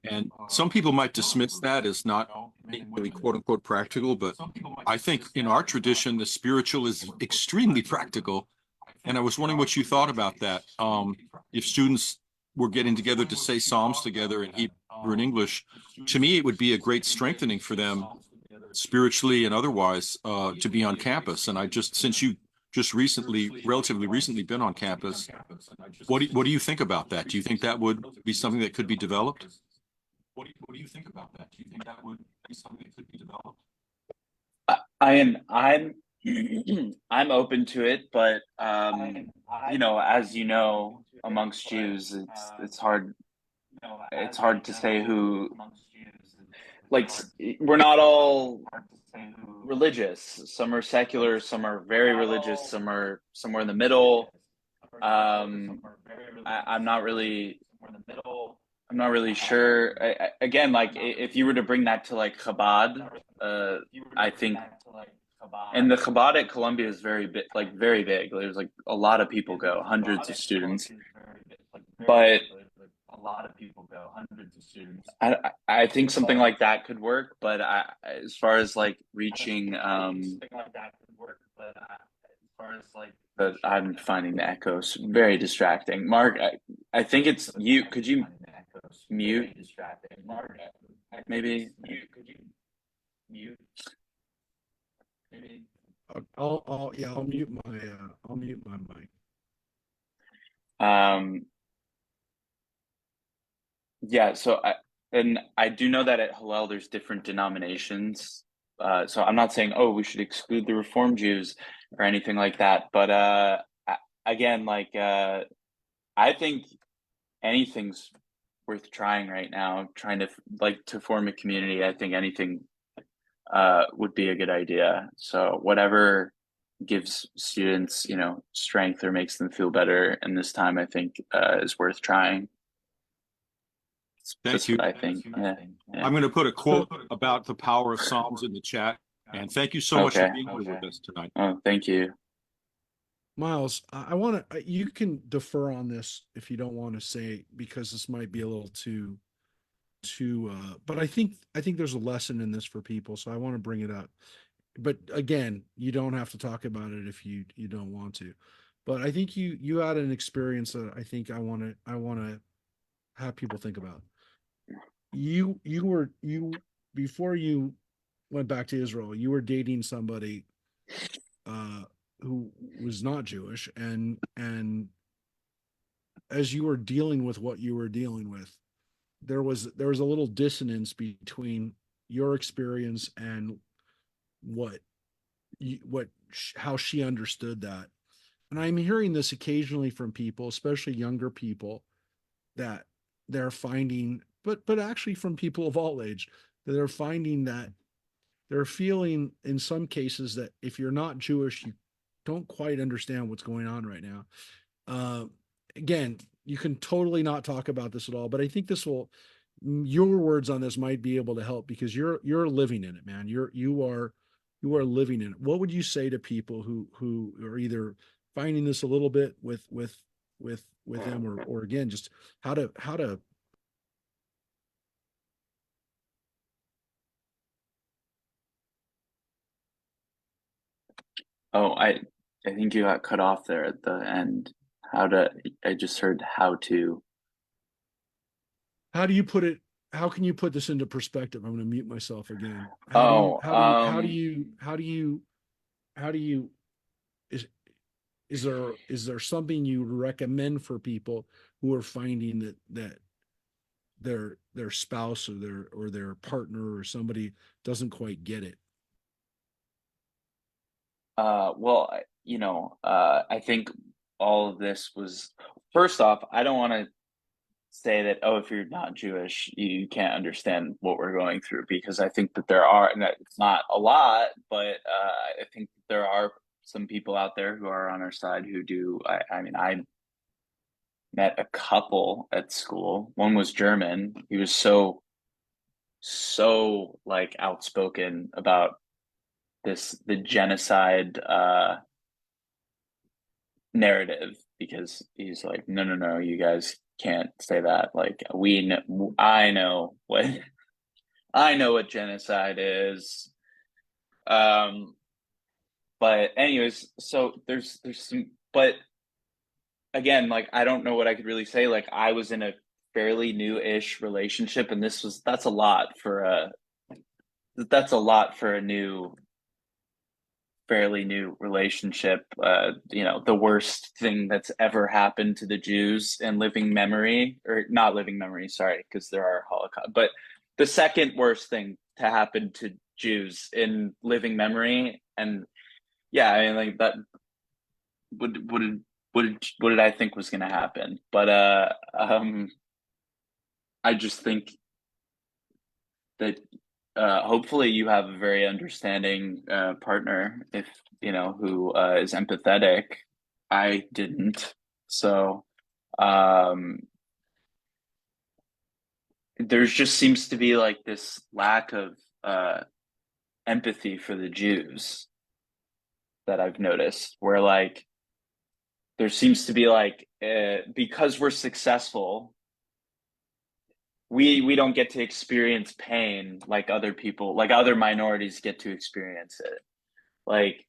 And some people might dismiss that as not being really quote unquote practical, but I think in our tradition, the spiritual is extremely practical. And I was wondering what you thought about that. If students were getting together to say Psalms together in Hebrew and English, to me, it would be a great strengthening for them spiritually and otherwise to be on campus. And since you just relatively recently been on campus, what do you think about that? Do you think that would be something that could be developed? What do you think about that? Do you think that would be something that could be developed?
I'm open to it, but as you know, amongst Jews, it's hard to say who, like, we're not all religious. Some are secular, some are very religious, some are somewhere in the middle. I'm not really sure. Again, like if you were to bring that to like Chabad, I think, and the Chabad at Columbia is very big, like very big. There's like a lot of people go, hundreds of students. But I think something like that could work. But as far as like reaching, but I'm finding the echoes very distracting. Mark, I think it's you. Could you mute? Maybe.
I'll mute my mic.
Yeah, so I do know that at Hillel there's different denominations. So I'm not saying, oh, we should exclude the Reform Jews or anything like that. But again, like I think anything's worth trying right now. Trying to like to form a community. I think anything would be a good idea. So whatever gives students, you know, strength or makes them feel better in this time, I think is worth trying.
Thank
That's
you.
what I think. Yeah.
I'm going to put a quote about the power of Psalms in the chat. And thank you so much for
Okay.
being here with us tonight.
Oh, thank you.
Miles, I want to, you can defer on this if you don't want to say, because this might be a little too, but I think there's a lesson in this for people. So I want to bring it up. But again, you don't have to talk about it if you don't want to. But I think you had an experience that I think I want to have people think about. You before you went back to Israel, you were dating somebody uh who was not Jewish, and as you were dealing with what you were dealing with, there was a little dissonance between your experience and what how she understood that. And I'm hearing this occasionally from people, especially younger people, that they're finding, but actually from people of all age, that they're finding that they're feeling in some cases that if you're not Jewish, you don't quite understand what's going on right now. Uh, Again, you can totally not talk about this at all, but I think this will, your words on this might be able to help, because you're living in it, man. You are living in it. What would you say to people who are either finding this a little bit with them, or again, just how to
Oh, I think you got cut off there at the end. How to, I just heard how to.
how do you put it, how can you put this into perspective? I'm going to mute myself again.
Oh,
How do you is is there something you recommend for people who are finding that their spouse or their partner or somebody doesn't quite get it?
well, you know, I think all of this was, first off, I don't want to say that, oh, if you're not Jewish, you can't understand what we're going through, because I think that there are, and that it's not a lot, but I think there are some people out there who are on our side who do. I mean, I met a couple at school. One was German. He was so like outspoken about the genocide narrative, because he's like, no, you guys can't say that. Like, I know what I know what genocide is. But anyways, so there's some, but again, like, I don't know what I could really say. Like, I was in a fairly new-ish relationship, and that's a lot for a fairly new relationship. You know, the worst thing that's ever happened to the Jews in living memory, or not living memory, sorry, because there are Holocaust, but the second worst thing to happen to Jews in living memory. And yeah, I mean, like, that would what did I think was going to happen? But I just think that hopefully you have a very understanding partner, if you know, who is empathetic. I didn't, so um, there's just seems to be like this lack of empathy for the Jews that I've noticed, where like there seems to be like, because we're successful, we don't get to experience pain like other people, like other minorities get to experience it. Like,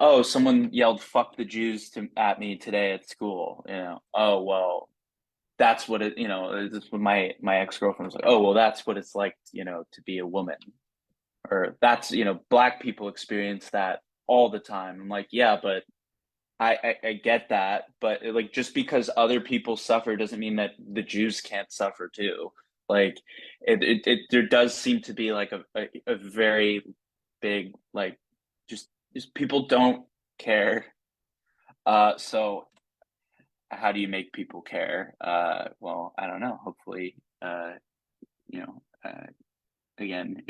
oh, someone yelled "fuck the Jews" at me today at school. You know, oh well, that's what it. You know, this what my ex girlfriend was like. Oh well, that's what it's like. You know, to be a woman, or that's, you know, black people experience that all the time. I'm like, yeah, but I get that, but like, just because other people suffer doesn't mean that the Jews can't suffer too. Like, there does seem to be like a very big, like, just people don't care. So how do you make people care? Well, I don't know. Hopefully, you know, again,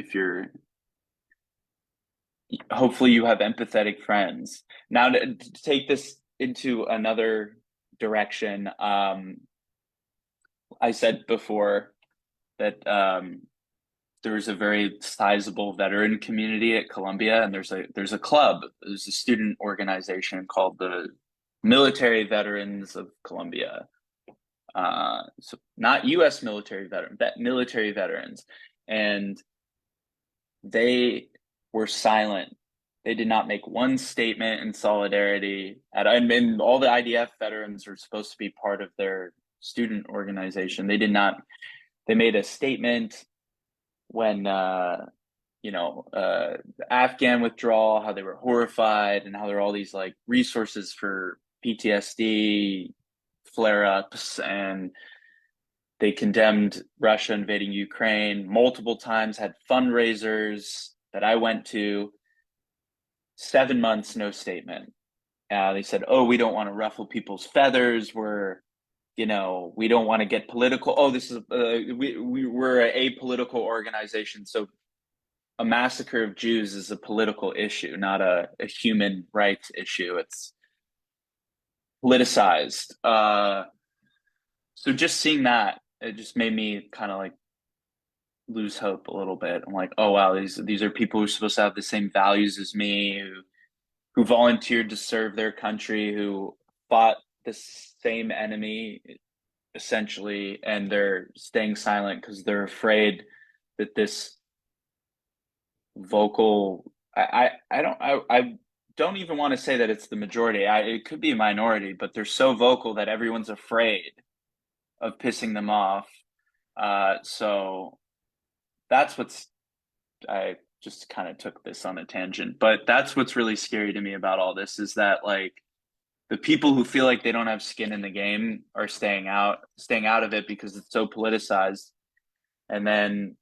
hopefully you have empathetic friends. Now to take this into another direction, I said before that there's a very sizable veteran community at Columbia, and there's a club, there's a student organization called the Military Veterans of Columbia. So not U.S. military veteran, but military veterans, and they were silent. They did not make one statement in solidarity. I mean, all the IDF veterans are supposed to be part of their student organization. They did not. They made a statement when the Afghan withdrawal, how they were horrified, and how there are all these like resources for PTSD flare-ups, and they condemned Russia invading Ukraine multiple times, had fundraisers that I went to. 7 months, no statement. They said, oh, we don't want to ruffle people's feathers. We don't want to get political. Oh, this is, we're an apolitical organization. So a massacre of Jews is a political issue, not a human rights issue. It's politicized. So just seeing that, it just made me kind of like lose hope a little bit. I'm like, oh wow, these are people who are supposed to have the same values as me, who volunteered to serve their country, who fought the same enemy essentially, and they're staying silent because they're afraid that this vocal I don't even want to say that it's the majority. It could be a minority, but they're so vocal that everyone's afraid of pissing them off. So that's I just kind of took this on a tangent, but that's what's really scary to me about all this, is that like the people who feel like they don't have skin in the game are staying out of it because it's so politicized. And then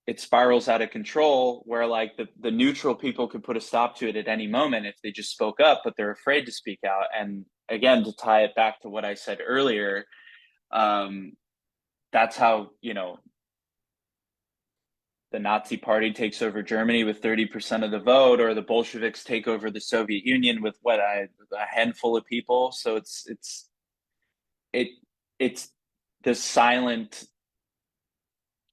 it spirals out of control where like the neutral people could put a stop to it at any moment if they just spoke up, but they're afraid to speak out. And again, to tie it back to what I said earlier, that's how, the Nazi party takes over Germany with 30% of the vote, or the Bolsheviks take over the Soviet Union with a handful of people. So it's the silent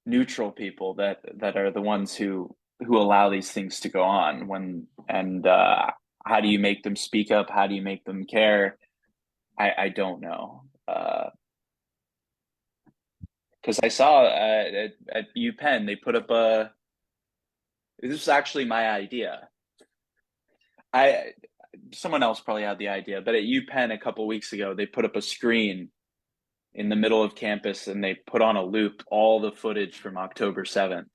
neutral people that are the ones who allow these things to go on. How do you make them speak up? How do you make them care? I don't know. Because I saw at UPenn, they put up this was actually my idea. Someone else probably had the idea, but at UPenn a couple weeks ago, they put up a screen in the middle of campus and they put on a loop all the footage from October 7th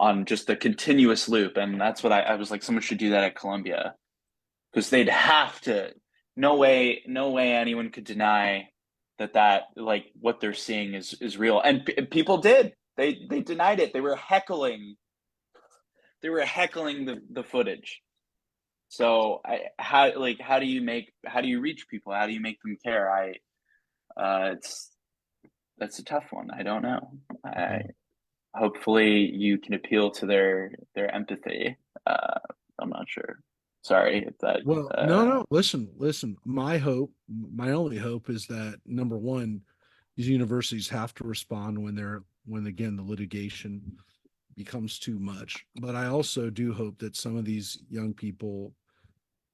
on just a continuous loop. And that's what I was like, someone should do that at Columbia, because they'd have to. No way anyone could deny that like what they're seeing is real. And people did. They denied it. They were heckling the footage. So how do you reach people? How do you make them care? That's a tough one. I don't know. Hopefully you can appeal to their empathy. I'm not sure. Sorry if that.
Well, no. Listen. My only hope is that, number one, these universities have to respond when again the litigation becomes too much. But I also do hope that some of these young people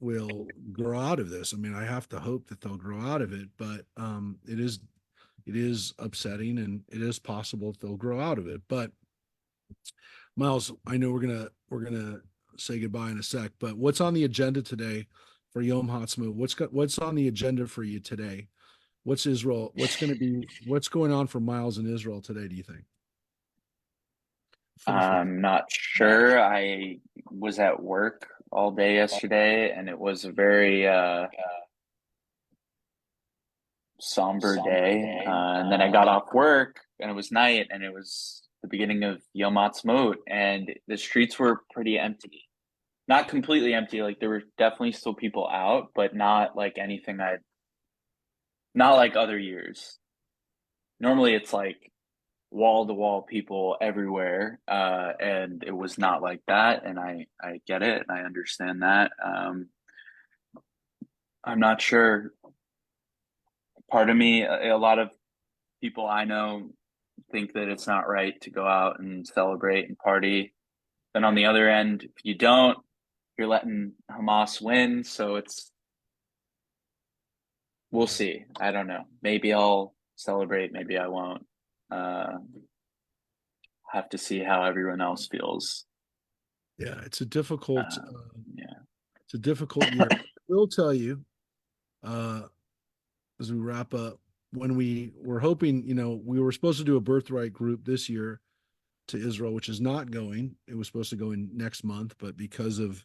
will grow out of this. I mean, I have to hope that they'll grow out of it, but it is upsetting, and it is possible that they'll grow out of it. But Miles, I know we're gonna say goodbye in a sec, but what's on the agenda today for Yom Ha'atzmaut? What's on the agenda for you today? What's Israel? What's going on for Miles in Israel today, do you think?
I'm not sure. I was at work all day yesterday, and it was a very somber day. And then I got off work, and it was night, and it was the beginning of Yom Ha'atzmaut, and the streets were pretty empty. Not completely empty. Like there were definitely still people out, but not like anything I'd Not like other years. Normally it's like wall to wall people everywhere, and it was not like that. And I get it, and I understand that. I'm not sure. Part of me, a lot of people I know think that it's not right to go out and celebrate and party. Then on the other end, if you don't, you're letting Hamas win. So we'll see. I don't know. Maybe I'll celebrate. Maybe I won't. Have to see how everyone else feels.
Yeah, it's a difficult,
Yeah.
it's a difficult year. I will tell you, uh, as we wrap up, when we were hoping, we were supposed to do a birthright group this year to Israel, which is not going. It was supposed to go in next month, but because of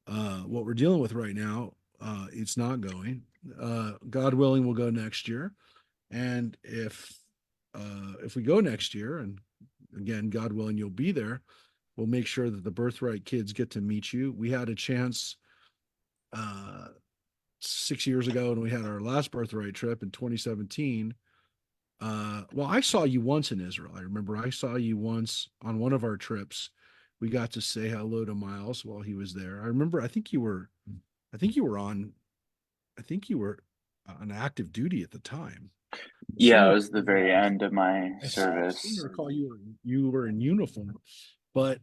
what we're dealing with right now, it's not going. God willing, we'll go next year. And if we go next year, and again, God willing, you'll be there, we'll make sure that the birthright kids get to meet you. We had a chance uh, 6 years ago, and we had our last birthright trip in 2017. Well, I saw you once in Israel. I remember I saw you once on one of our trips. We got to say hello to Miles while he was there. I remember. I think you were on. I think you were on active duty at the time.
Yeah, it was the very end of my
I seem to
service.
recall you were in uniform, but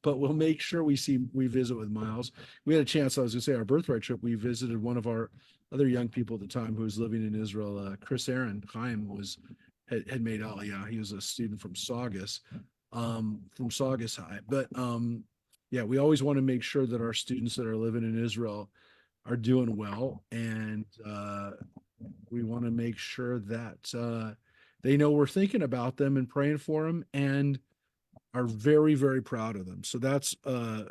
but we'll make sure we visit with Miles. We had a chance. I was gonna say our birthright trip. We visited one of our other young people at the time who was living in Israel. Chris Aaron Chaim had made Aliyah. He was a student from Saugus High. But yeah, we always want to make sure that our students that are living in Israel are doing well, and we want to make sure that they know we're thinking about them and praying for them, and are very, very proud of them. So that's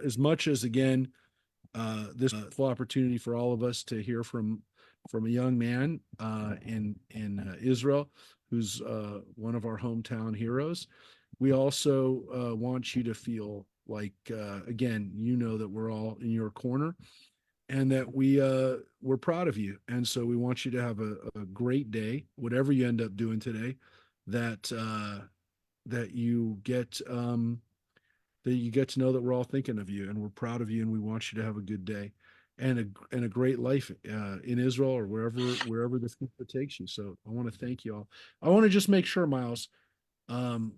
as much as, again, this full opportunity for all of us to hear from a young man in Israel, who's one of our hometown heroes. We also want you to feel like, again, that we're all in your corner, and that we're proud of you. And so we want you to have a great day, whatever you end up doing today. That that you get to know that we're all thinking of you, and we're proud of you, and we want you to have a good day and a great life in Israel, or wherever the future takes you. So I want to thank you all. I want to just make sure, Miles, um,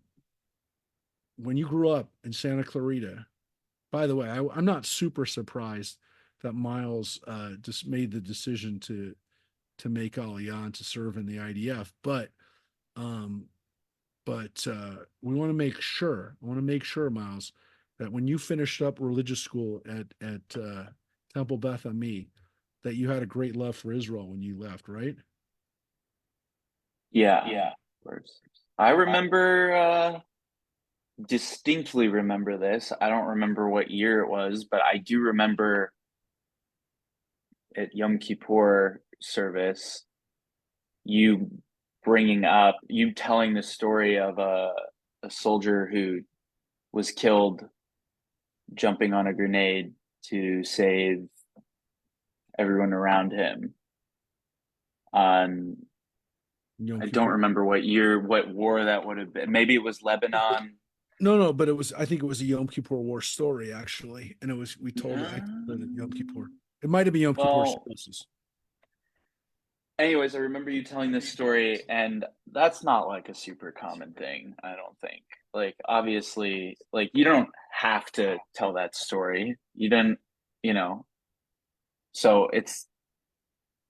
when you grew up in Santa Clarita, by the way, I'm not super surprised that Miles just made the decision to make Aliyah and to serve in the IDF, um, but we want to make sure. I want to make sure, Miles, that when you finished up religious school at Temple Beth Ami, that you had a great love for Israel when you left, right?
Yeah, of course. I remember, distinctly remember this. I don't remember what year it was, but I do remember at Yom Kippur service, you you telling the story of a soldier who was killed jumping on a grenade to save everyone around him. On
Yom
I don't
Kippur.
remember what year, what war that would have been. Maybe it was Lebanon.
No, but I think it was a Yom Kippur War story, actually, and we told it. I told it at Yom Kippur. It might have been Yom Kippur
Well,
services.
anyways, I remember you telling this story, and that's not like a super common thing, I don't think. Like, obviously, like you don't have to tell that story. You didn't, you know. So it's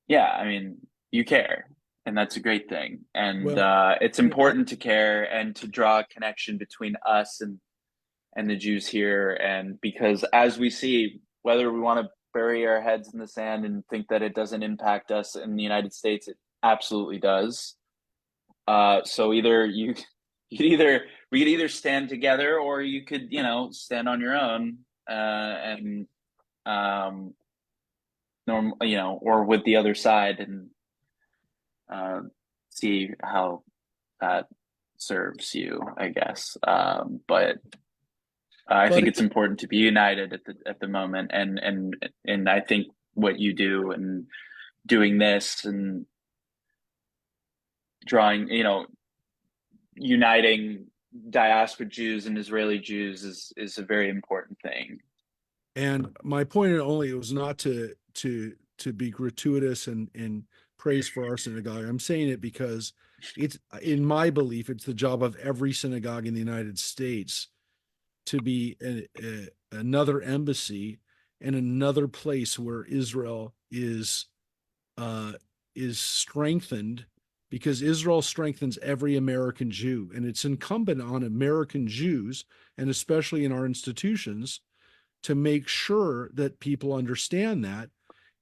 yeah, I mean, you care, and that's a great thing. And
Well,
it's important to care and to draw a connection between us and the Jews here. And because as we see, whether we want to bury our heads in the sand and think that it doesn't impact us in the United States, it absolutely does. So either you could either we could either stand together, or you could, stand on your own, and or with the other side, and uh, see how that serves you, I guess. But I
but
think it's important to be united at the moment, and I think what you do and doing this and drawing, uniting diaspora Jews and Israeli Jews is a very important thing.
And my point only was not to be gratuitous and praise for our synagogue. I'm saying it because it's, in my belief, it's the job of every synagogue in the United States to be another embassy and another place where Israel is strengthened, because Israel strengthens every American Jew, and it's incumbent on American Jews, and especially in our institutions, to make sure that people understand that.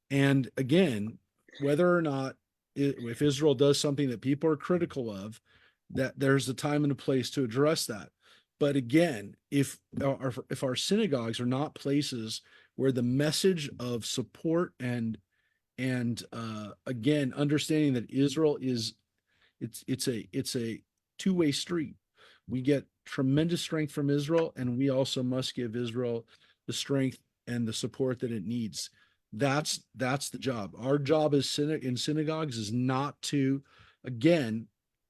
And again, whether or not if Israel does something that people are critical of, that there's a time and a place to address that. But again, if our synagogues are not places where the message of support and again, understanding that Israel is, it's a two-way street. We get tremendous strength from Israel, and we also must give Israel the strength and the support that it needs. That's the job. Our job as in synagogues is not to, again,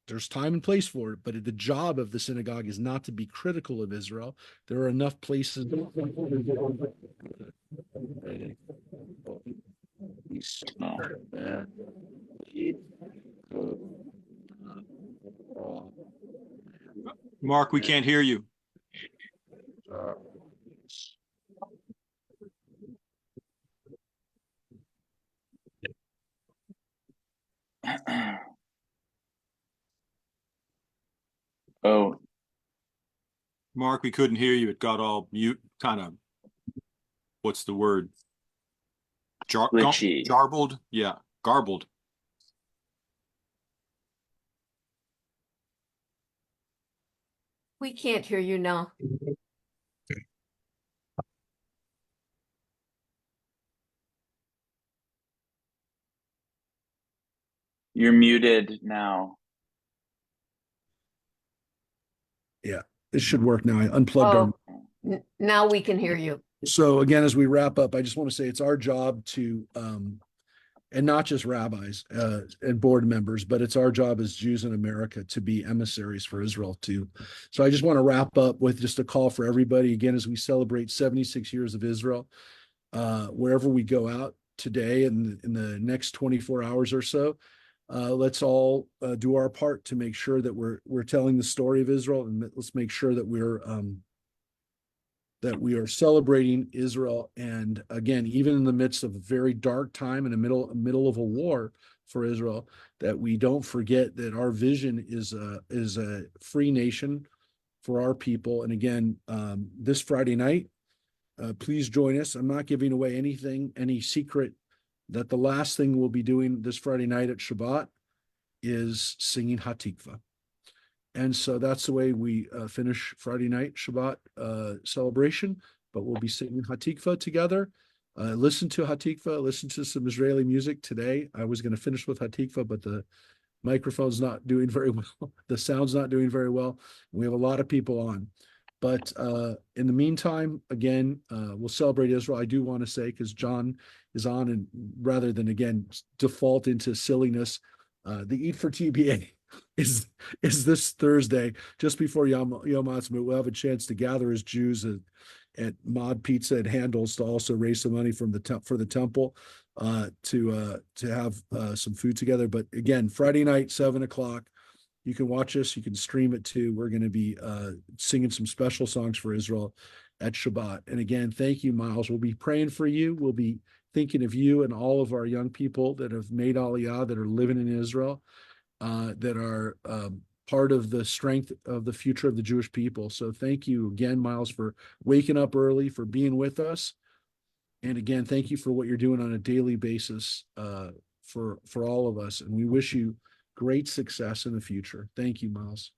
there's time and place for it, but the job of the synagogue is not to be critical of Israel. There are enough places.
Mark, we can't hear you.
Oh,
Mark, we couldn't hear you. It got all mute, kind of, what's the word?
glitchy.
Garbled? Yeah, garbled.
We can't hear you now.
You're muted now.
Yeah, this should work now. I unplugged our.
Now we can hear you.
So again, as we wrap up, I just want to say it's our job to, and not just rabbis and board members, but it's our job as Jews in America to be emissaries for Israel too. So I just want to wrap up with just a call for everybody again as we celebrate 76 years of Israel. Wherever we go out today and in the next 24 hours or so, let's all do our part to make sure that we're telling the story of Israel, and let's make sure that we are celebrating Israel. And again, even in the midst of a very dark time in the middle of a war for Israel, that we don't forget that our vision is a free nation for our people. And again, this Friday night, please join us. I'm not giving away anything, any secret, that the last thing we'll be doing this Friday night at Shabbat is singing Hatikva. And so that's the way we finish Friday night Shabbat celebration, but we'll be singing Hatikva together. Listen to Hatikva, listen to some Israeli music today. I was going to finish with Hatikva, but the microphone's not doing very well. The sound's not doing very well. We have a lot of people on. But in the meantime, again, we'll celebrate Israel. I do want to say, because John is on, and rather than, again, default into silliness, the Eat for TBA is this Thursday, just before Yom Ha'atzmaut. We'll have a chance to gather as Jews at Mod Pizza and Handles to also raise some money from for the temple to have some food together. But again, Friday night, 7:00. You can watch us. You can stream it too. We're going to be singing some special songs for Israel at Shabbat. And again, thank you, Miles. We'll be praying for you. We'll be thinking of you and all of our young people that have made Aliyah, that are living in Israel, that are part of the strength of the future of the Jewish people. So thank you again, Miles, for waking up early, for being with us. And again, thank you for what you're doing on a daily basis for all of us. And we wish you great success in the future. Thank you, Miles.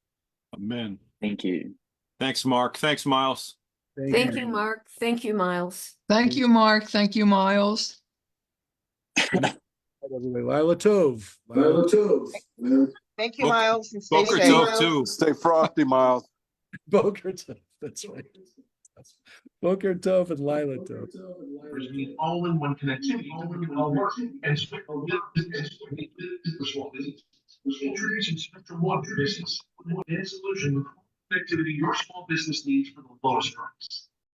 Amen.
Thank you.
Thanks, Mark. Thanks, Miles.
Thank you, Mark. Thank you, Miles.
Thank you, Mark. Thank you, Miles.
Lila Tov.
Thank you, Miles, and stay
Boker
safe.
Tov, too.
Stay frosty, Miles.
Boker Tov. That's right. Boker Tov and Lila Tov.
Need all-in-one connectivity to all work and
Introducing Spectrum One for Business, one advanced solution with connectivity your small business needs for the lowest price.